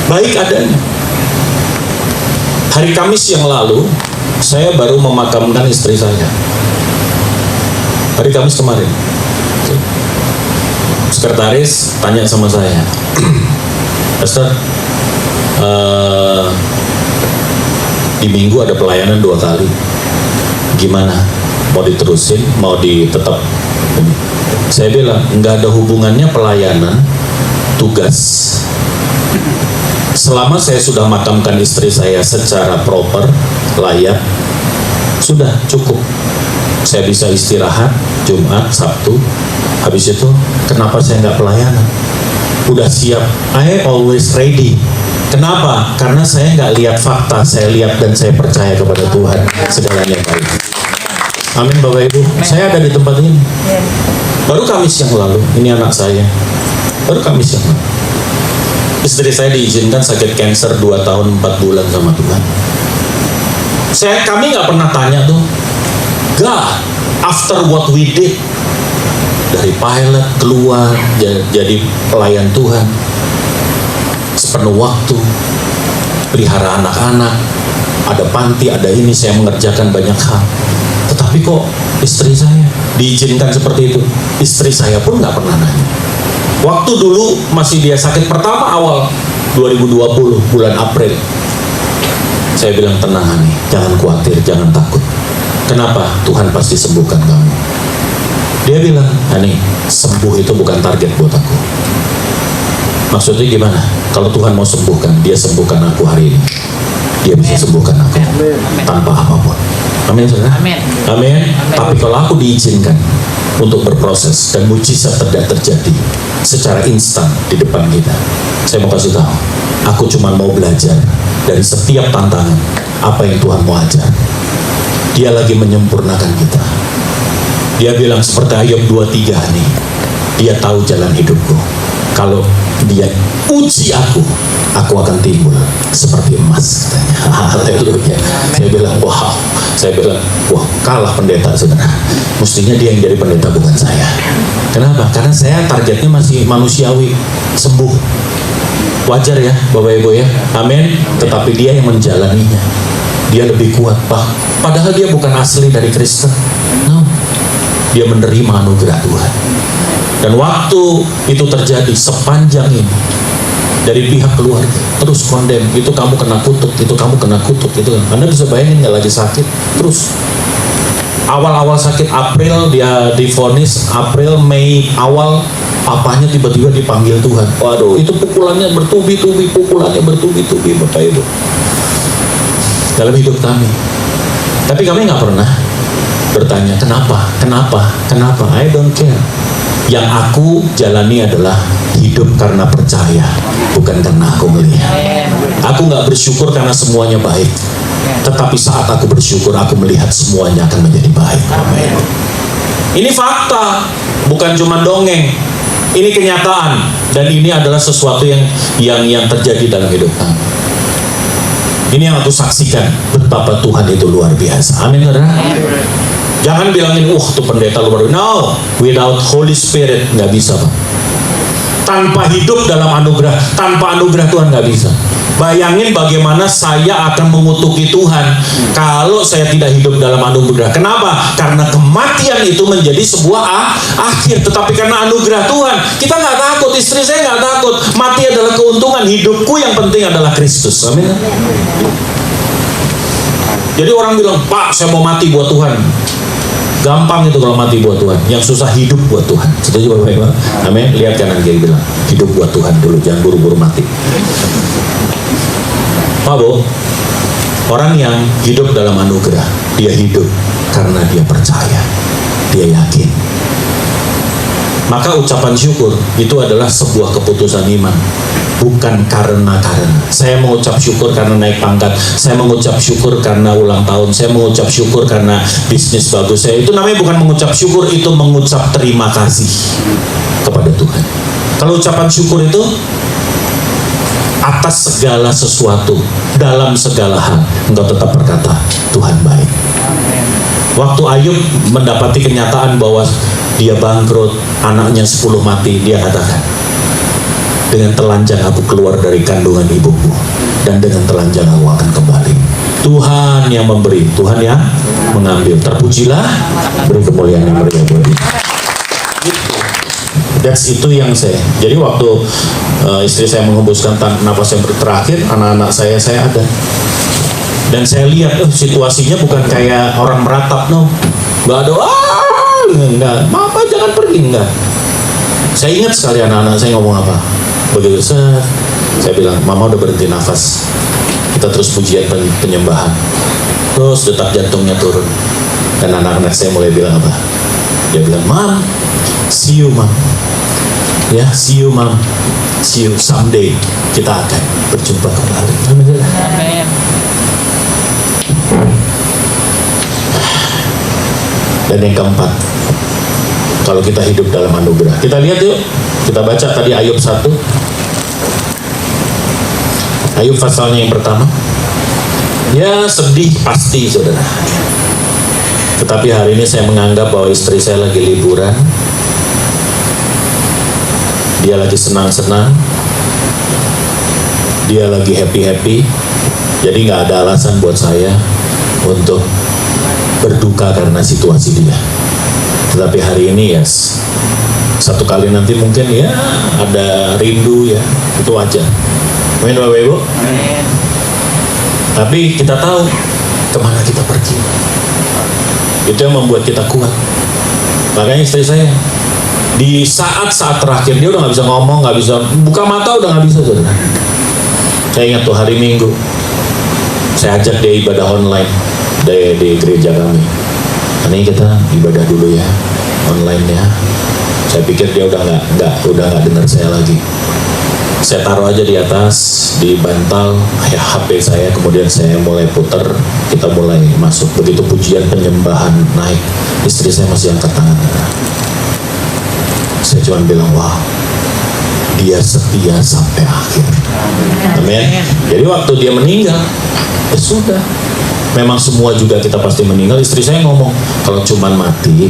Baik adanya. Hari Kamis yang lalu saya baru memakamkan istri saya. Hari Kamis kemarin. Sekretaris tanya sama saya, Pastor, di minggu ada pelayanan 2 kali, gimana? Mau diterusin? Mau tetap? Saya bilang nggak ada hubungannya pelayanan, tugas. Selama saya sudah makamkan istri saya secara proper, layak, sudah cukup. Saya bisa istirahat Jumat, Sabtu. Habis itu kenapa saya nggak pelayanan? Udah siap, I always ready. Kenapa? Karena saya nggak lihat fakta, saya lihat dan saya percaya kepada Tuhan segalanya baik. Amin Bapak Ibu. Saya ada di tempat ini. Baru Kamis yang lalu, ini anak saya. Baru Kamis yang lalu. Istri saya diizinkan sakit kanker 2 tahun 4 bulan sama Tuhan. Kami nggak pernah tanya tuh, God, after what we did, dari pilot keluar jadi pelayan Tuhan, sepenuh waktu, pelihara anak-anak, ada panti, ada ini, saya mengerjakan banyak hal. Tetapi kok istri saya diizinkan seperti itu? Istri saya pun nggak pernah nanya. Waktu dulu masih dia sakit pertama awal 2020 bulan April, saya bilang tenang Hani, jangan khawatir, jangan takut. Kenapa? Tuhan pasti sembuhkan kamu. Dia bilang, Hani, sembuh itu bukan target buat aku. Maksudnya gimana? Kalau Tuhan mau sembuhkan, dia sembuhkan aku hari ini. Dia bisa sembuhkan aku tanpa apapun. Amin, saudara? Amin. Amin. Tapi kalau aku diizinkan untuk berproses dan mujizat tidak terjadi secara instan di depan kita, saya mau kasih tahu, aku cuma mau belajar dari setiap tantangan apa yang Tuhan mau ajar. Dia lagi menyempurnakan kita. Dia bilang seperti Ayub 23 nih, dia tahu jalan hidupku. Kalau dia uji aku akan timbul seperti emas, katanya. Haleluya. Saya bilang, wah, kalah pendeta, saudara. Mestinya dia yang jadi pendeta, bukan saya. Kenapa? Karena saya targetnya masih manusiawi, sembuh. Wajar ya, Bapak Ibu ya. Amin. Tetapi dia yang menjalaninya, dia lebih kuat. Padahal dia bukan asli dari Kristen. No. Dia menerima anugerah Tuhan. Dan waktu itu terjadi, sepanjang ini dari pihak keluarga terus kondem, itu kamu kena kutuk, itu kamu kena kutuk, itu kan. Anda bisa bayangin nggak, lagi sakit terus. Awal-awal sakit April dia divonis, April, Mei awal, papanya tiba-tiba dipanggil Tuhan. Waduh, itu pukulannya bertubi-tubi, Bapak Ibu, dalam hidup kami. Tapi kami nggak pernah bertanya kenapa. I don't care. Yang aku jalani adalah hidup karena percaya, bukan karena aku melihat. Aku nggak bersyukur karena semuanya baik, tetapi saat aku bersyukur, aku melihat semuanya akan menjadi baik. Amin. Ini fakta, bukan cuma dongeng. Ini kenyataan, dan ini adalah sesuatu yang terjadi dalam hidup kami. Ini yang aku saksikan, betapa Tuhan itu luar biasa. Amin, saudara. Jangan bilangin, tuh pendeta luar biasa. No, without Holy Spirit nggak bisa, Pak. Tanpa hidup dalam anugerah, tanpa anugerah Tuhan nggak bisa. Bayangin bagaimana saya akan mengutuki Tuhan kalau saya tidak hidup dalam anugerah. Kenapa? Karena kematian itu menjadi sebuah akhir. Tetapi karena anugerah Tuhan, kita nggak takut. Istri saya nggak takut. Mati adalah keuntungan. Hidupku yang penting adalah Kristus. Amin. Jadi orang bilang, Pak, saya mau mati buat Tuhan. Gampang itu kalau mati buat Tuhan. Yang susah hidup buat Tuhan. Setuju Bapak Ibu? Amin. Lihat kanan kiri bilang, hidup buat Tuhan dulu, jangan buru-buru mati. Pak Bu, orang yang hidup dalam anugerah, dia hidup karena dia percaya, dia yakin. Maka ucapan syukur itu adalah sebuah keputusan iman, bukan karena. Saya mengucap syukur karena naik pangkat, saya mengucap syukur karena ulang tahun, saya mengucap syukur karena bisnis bagus. Itu namanya bukan mengucap syukur, itu mengucap terima kasih kepada Tuhan. Kalau ucapan syukur itu atas segala sesuatu, dalam segala hal, engkau tetap berkata, Tuhan baik. Waktu Ayub mendapati kenyataan bahwa dia bangkrut, anaknya 10 mati, dia katakan, dengan telanjang aku keluar dari kandungan ibuku, dan dengan telanjang aku akan kembali. Tuhan yang memberi, Tuhan yang mengambil. Terpujilah, beri kemuliaan yang beri buat dia. That's itu yang saya. Jadi waktu istri saya menghembuskan nafas yang terakhir, anak-anak saya ada. Dan saya lihat, situasinya bukan kayak orang meratap, no. Nggak ada, enggak, Mama jangan pergi, enggak. Saya ingat sekali anak-anak saya ngomong apa. Begitu saya bilang, Mama udah berhenti nafas. Kita terus pujian penyembahan. Terus detak jantungnya turun. Dan anak-anak saya mulai bilang apa? Dia bilang, Mam, see you, Mam. Ya, see you, Mam. See you someday. Kita akan berjumpa kembali. Amin. Dan yang keempat, kalau kita hidup dalam anugerah, kita lihat yuk, kita baca tadi Ayub 1. Ayub pasalnya yang pertama. Ya, sedih pasti, saudara. Tetapi hari ini saya menganggap bahwa istri saya lagi liburan, dia lagi senang-senang, dia lagi happy-happy. Jadi nggak ada alasan buat saya untuk berduka karena situasi dia. Tetapi hari ini yes, satu kali nanti mungkin ya ada rindu ya, itu wajar. Amin Bapak Ibu. Amin. Tapi kita tahu kemana kita pergi. Itu yang membuat kita kuat. Makanya istri saya di saat-saat terakhir dia udah nggak bisa ngomong, nggak bisa buka mata, udah nggak bisa, saudara. Saya ingat tuh hari Minggu, saya ajak dia ibadah online di gereja kami. Ini kita ibadah dulu ya, online ya. Saya pikir dia udah nggak dengar saya lagi. Saya taruh aja di atas, di bantal HP saya, kemudian saya mulai putar, kita mulai masuk. Begitu pujian penyembahan naik, istri saya masih angkat tangan. Saya cuma bilang, wow, dia setia sampai akhir. Amin. Jadi waktu dia meninggal, ya sudah. Memang semua juga kita pasti meninggal. Istri saya ngomong, kalau cuman mati,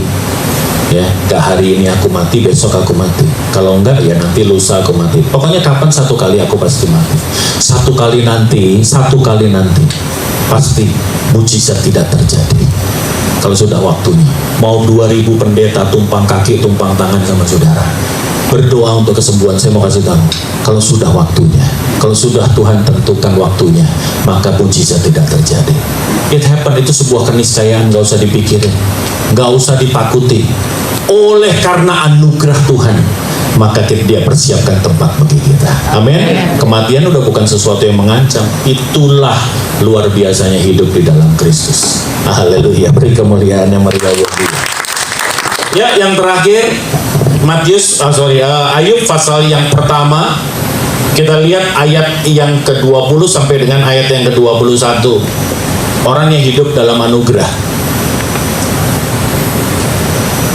ya gak hari ini aku mati, besok aku mati. Kalau enggak ya nanti lusa aku mati. Pokoknya kapan satu kali aku pasti mati. Satu kali nanti pasti mujizat tidak terjadi. Kalau sudah waktunya, mau 2000 pendeta tumpang kaki, tumpang tangan sama saudara, berdoa untuk kesembuhan, saya mau kasih tahu, kalau sudah waktunya, kalau sudah Tuhan tentukan waktunya, maka mujizat tidak terjadi. It happen, itu sebuah keniscayaan, gak usah dipikirin, gak usah ditakuti. Oleh karena anugerah Tuhan, maka dia persiapkan tempat bagi kita. Amin. Kematian udah bukan sesuatu yang mengancam. Itulah luar biasanya hidup di dalam Kristus. Haleluya. Beri kemuliaan yang meriah buat dia. Ya, yang terakhir Ayub pasal yang pertama. Kita lihat ayat yang ke-20 sampai dengan ayat yang ke-21. Orang yang hidup dalam anugerah.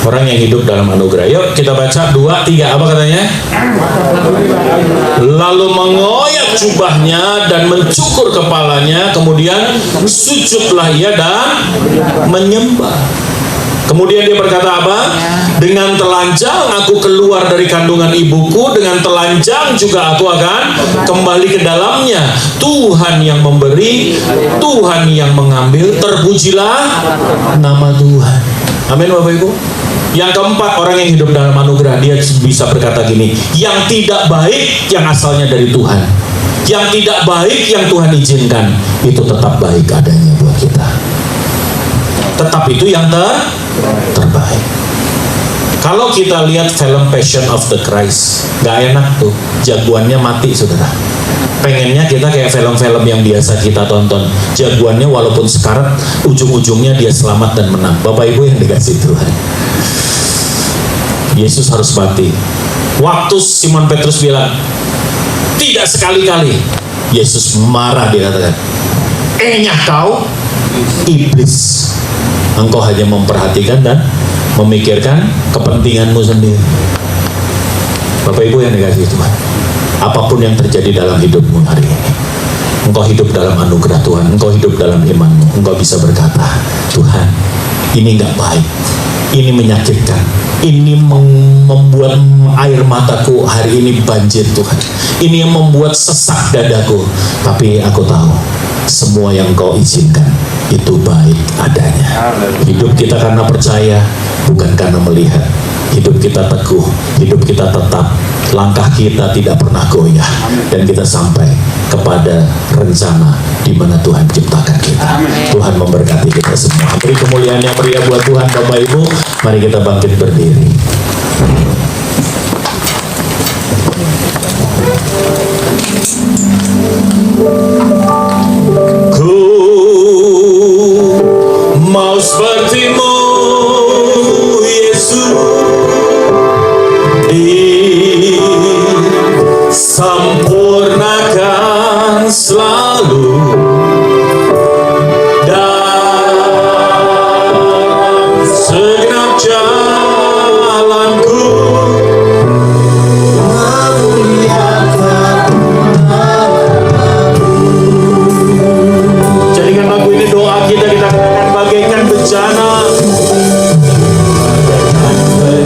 Orang yang hidup dalam anugerah. Yuk kita baca 2, 3. Apa katanya? Lalu mengoyak jubahnya dan mencukur kepalanya, kemudian sujudlah ia dan menyembah. Kemudian dia berkata apa? Dengan telanjang aku keluar dari kandungan ibuku, dengan telanjang juga aku akan kembali ke dalamnya. Tuhan yang memberi, Tuhan yang mengambil, terpujilah nama Tuhan. Amin Bapak Ibu. Yang keempat, orang yang hidup dalam anugerah, dia bisa berkata gini, yang tidak baik yang asalnya dari Tuhan, yang tidak baik yang Tuhan izinkan, itu tetap baik adanya buat kita. Tetap itu yang terbaik. Kalau kita lihat film Passion of the Christ, gak enak tuh, jagoannya mati saudara. Pengennya kita kayak film-film yang biasa kita tonton, jagoannya walaupun sekarat, ujung-ujungnya dia selamat dan menang. Bapak Ibu yang dikasih Tuhan, Yesus harus mati. Waktu Simon Petrus bilang, tidak sekali-kali, Yesus marah, dia katakan, enyah kau, iblis, engkau hanya memperhatikan dan memikirkan kepentinganmu sendiri. Bapak Ibu yang dikasih Tuhan, apapun yang terjadi dalam hidupmu hari ini, engkau hidup dalam anugerah Tuhan, engkau hidup dalam imanmu, engkau bisa berkata, Tuhan, ini gak baik, ini menyakitkan, ini membuat air mataku hari ini banjir Tuhan, ini yang membuat sesak dadaku, tapi aku tahu semua yang kau izinkan itu baik adanya. Hidup kita karena percaya, bukan karena melihat. Hidup kita teguh, hidup kita tetap, langkah kita tidak pernah goyah, dan kita sampai kepada rencana di mana Tuhan ciptakan kita. Tuhan memberkati kita semua. Beri kemuliaan yang meriah buat Tuhan. Bapak Ibu, mari kita bangkit berdiri. Ku mau sepertimu Yesus, disempurnakan selalu dalam segenap jalanku. Jadikan lagu ini doa kita, kita katakan bagaikan bencana, bagaikan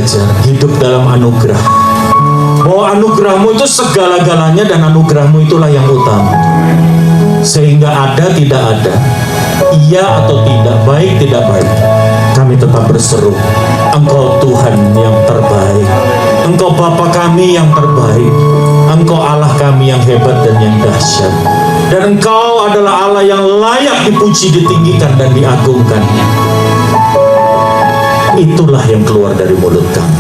belajar hidup dalam anugerah, bahwa anugerahmu itu segala-galanya dan anugerahmu itulah yang utama. Sehingga ada tidak ada, iya atau tidak, baik tidak baik, kami tetap berseru, Engkau Tuhan yang terbaik, Engkau Bapa kami yang terbaik, Engkau Allah kami yang hebat dan yang dahsyat, dan Engkau adalah Allah yang layak dipuji, ditinggikan dan diagungkan. Itulah yang keluar dari mulut kami.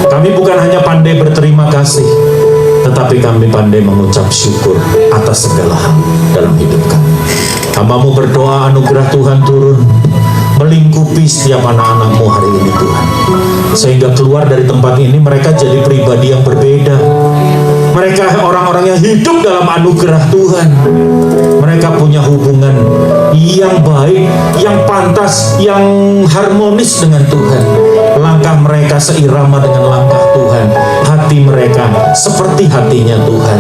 Kami bukan hanya pandai berterima kasih, tetapi kami pandai mengucap syukur atas segala hal dalam hidup kami. Hamba-Mu berdoa anugerah Tuhan turun melingkupi setiap anak-anak-Mu hari ini Tuhan, sehingga keluar dari tempat ini mereka jadi pribadi yang berbeda. Mereka orang-orang yang hidup dalam anugerah Tuhan. Mereka punya hubungan yang baik, yang pantas, yang harmonis dengan Tuhan. Langkah mereka seirama dengan langkah Tuhan. Hati mereka seperti hatinya Tuhan.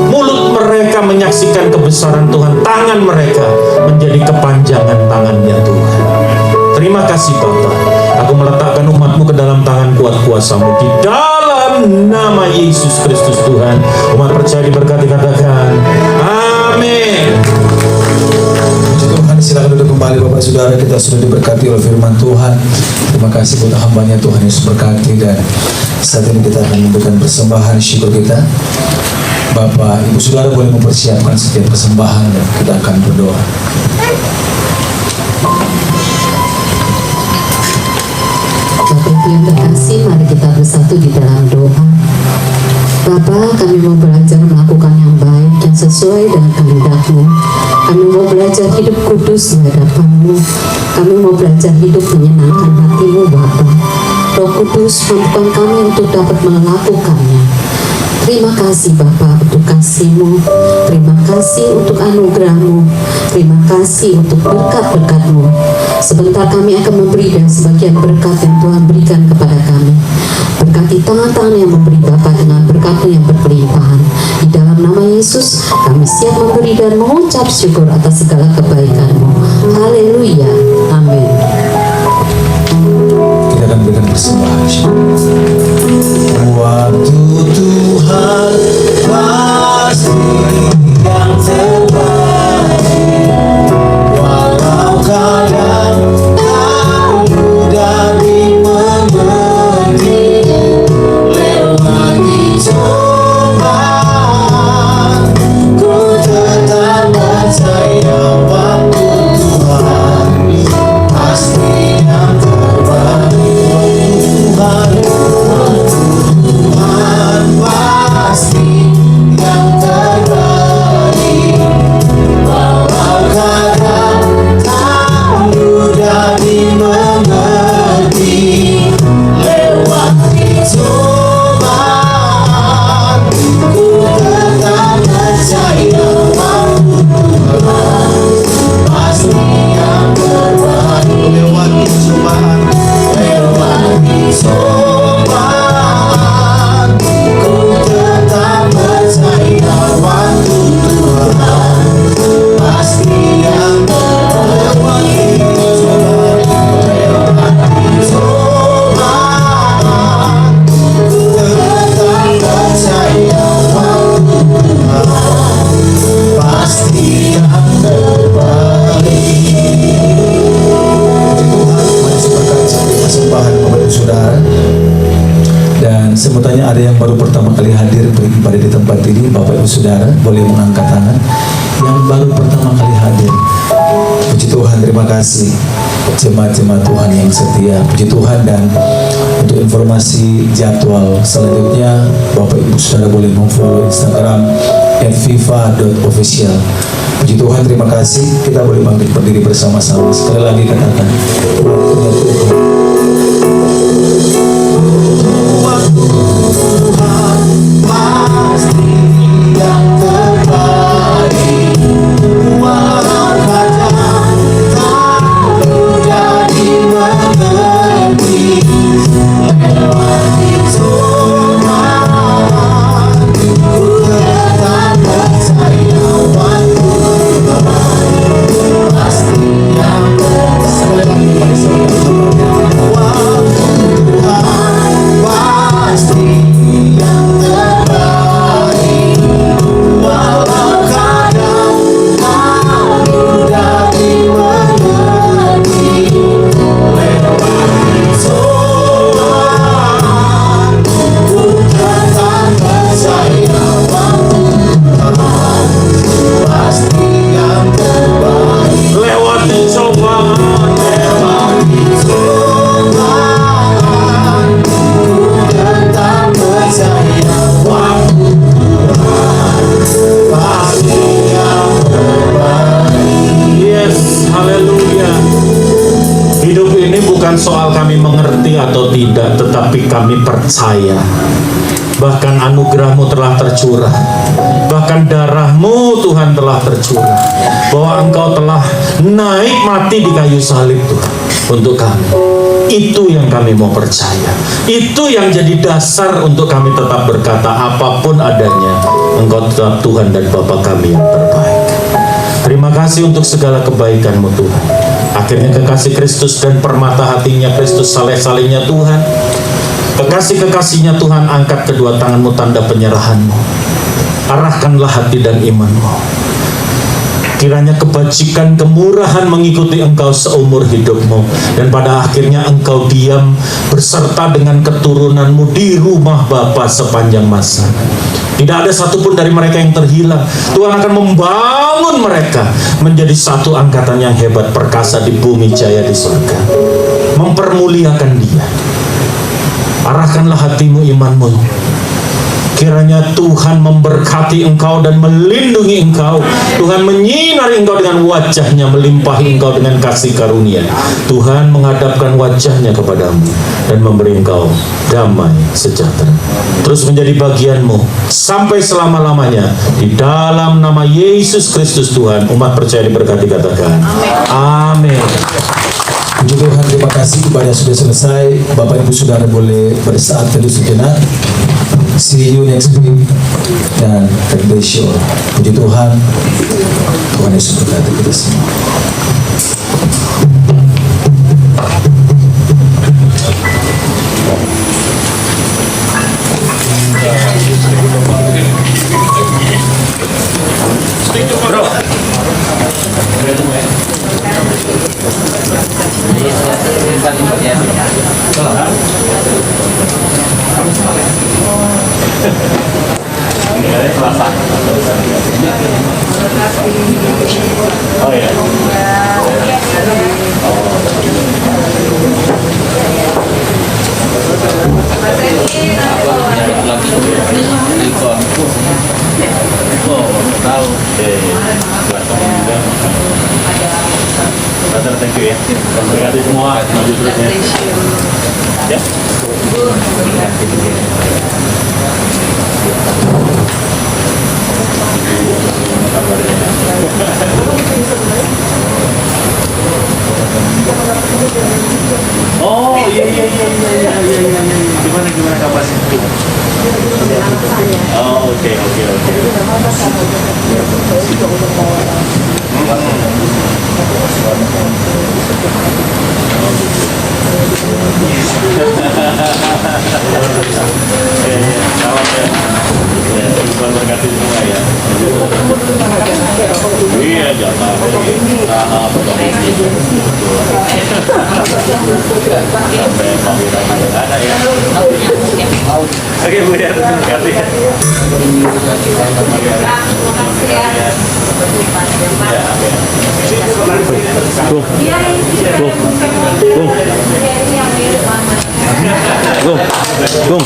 Mulut mereka menyaksikan kebesaran Tuhan. Tangan mereka menjadi kepanjangan tangannya Tuhan. Terima kasih Bapa. Aku meletakkan umat-Mu ke dalam tangan kuat kuasa-Mu di dalam nama Yesus Kristus Tuhan. Umat percaya diberkati, katakan amin. Puji Tuhan, silakan duduk kembali Bapak Saudara. Kita sudah diberkati oleh firman Tuhan. Terima kasih buat hambanya Tuhan Yesus berkati. Dan saat ini kita akan memberikan persembahan syukur kita. Bapak, Ibu Saudara boleh mempersiapkan setiap persembahan dan kita akan berdoa. Bapak Ibu yang terkasih, mari kita bersatu di dalam doa. Bapa, kami mau belajar melakukan yang baik, yang sesuai dengan kehendak-Mu. Kami mau belajar hidup kudus di hadapan-Mu. Kami mau belajar hidup menyenangkan hati-Mu, Bapa. Roh Kudus, mampukan kami untuk dapat melakukannya. Terima kasih Bapa untuk kasih-Mu. Terima kasih untuk anugerah-Mu. Terima kasih untuk berkat-berkat-Mu. Sebentar kami akan memberi dan sebagian berkat yang Tuhan berikan kepada kami. Berkati tangan-tangan yang memberi Bapa dengan berkat-Mu yang berkelimpahan. Di dalam nama Yesus kami siap memberi dan mengucap syukur atas segala kebaikan-Mu. Haleluya. Amin. Kita akan berikan persembahan syukur. Waktu Tuhan pasti yang terbaik, walau kadang tak mudah dimengerti. Lewati cobaan, ku tetap percaya waktu Tuhan pasti yang terbaik. Tuhan pasti yang terbaik, walau kadang tak mudah dimengerti. Lewati cobaan, ku tetap percaya waktu Tuhan pasti yang terbaik. Lewati cobaan, lewati cobaan, ku tetap percaya waktu Tuhan pasti yang terbaik. Lewati cobaan, ku tetap percaya waktu Tuhan pasti yang terbaik. Tuhan, mari berkat satu persembahan Bapak Ibu Saudara. Dan saya mau tanya, ada yang baru pertama kali hadir pada di tempat ini, Bapak Ibu Saudara boleh mengangkat tangan. Yang baru pertama kali hadir, puji Tuhan, terima kasih jemaat-jemaat Tuhan yang setia, puji Tuhan. Dan untuk informasi jadwal selanjutnya, Bapak Ibu Saudara boleh memfollow Instagram @viva.official. Puji Tuhan, terima kasih. Kita boleh bangkit berdiri bersama-sama. Sekali lagi katakan, waktunya Tuhan. Tuhan pasti yang terbaik, walau kadang tak mudah dimengerti. Lewati cobaan, ku tetap percaya waktu Tuhan pasti yang terbaik. percaya. Bahkan anugerah-Mu telah tercurah, bahkan darah-Mu Tuhan telah tercurah, bahwa Engkau telah naik mati di kayu salib Tuhan untuk kami. Itu yang kami mau percaya, itu yang jadi dasar untuk kami tetap berkata apapun adanya, Engkau tetap Tuhan dan Bapa kami yang terbaik. Terima kasih untuk segala kebaikan-Mu Tuhan. Akhirnya kekasih Kristus dan permata hatinya Kristus saleh-salehnya Tuhan, kekasih-kekasihnya Tuhan, angkat kedua tangan-Mu tanda penyerahan-Mu. Arahkanlah hati dan iman-Mu. Kiranya kebajikan, kemurahan mengikuti Engkau seumur hidup-Mu. Dan pada akhirnya Engkau diam berserta dengan keturunan-Mu di rumah Bapa sepanjang masa. Tidak ada satupun dari mereka yang terhilang. Tuhan akan membangun mereka menjadi satu angkatan yang hebat perkasa di bumi jaya di surga. Mempermuliakan Dia. Arahkanlah hatimu, imanmu. Kiranya Tuhan memberkati engkau dan melindungi engkau. Tuhan menyinari engkau dengan wajah-Nya, melimpahi engkau dengan kasih karunia. Tuhan menghadapkan wajah-Nya kepadamu dan memberi engkau damai sejahtera. Terus menjadi bagianmu sampai selama-lamanya. Di dalam nama Yesus Kristus Tuhan, umat percaya diberkati, katakan amin. Puji Tuhan, terima kasih ibadah sudah selesai. Bapak Ibu Saudara boleh bersaat teduh sejenak. See you next week dan God bless you. Puji Tuhan, Tuhan Yesus berkati kita semua. Oh ya. Thank you ya. Terima kasih semua. Maju terus ya. Oh iya. Gimana kabar sih? Oh oke. Salam ya. Tuhan berkati semua ya. Iya, jangan. Sampai panggilan ada ya. Oke, Bu ya. Terima kasih. Gum.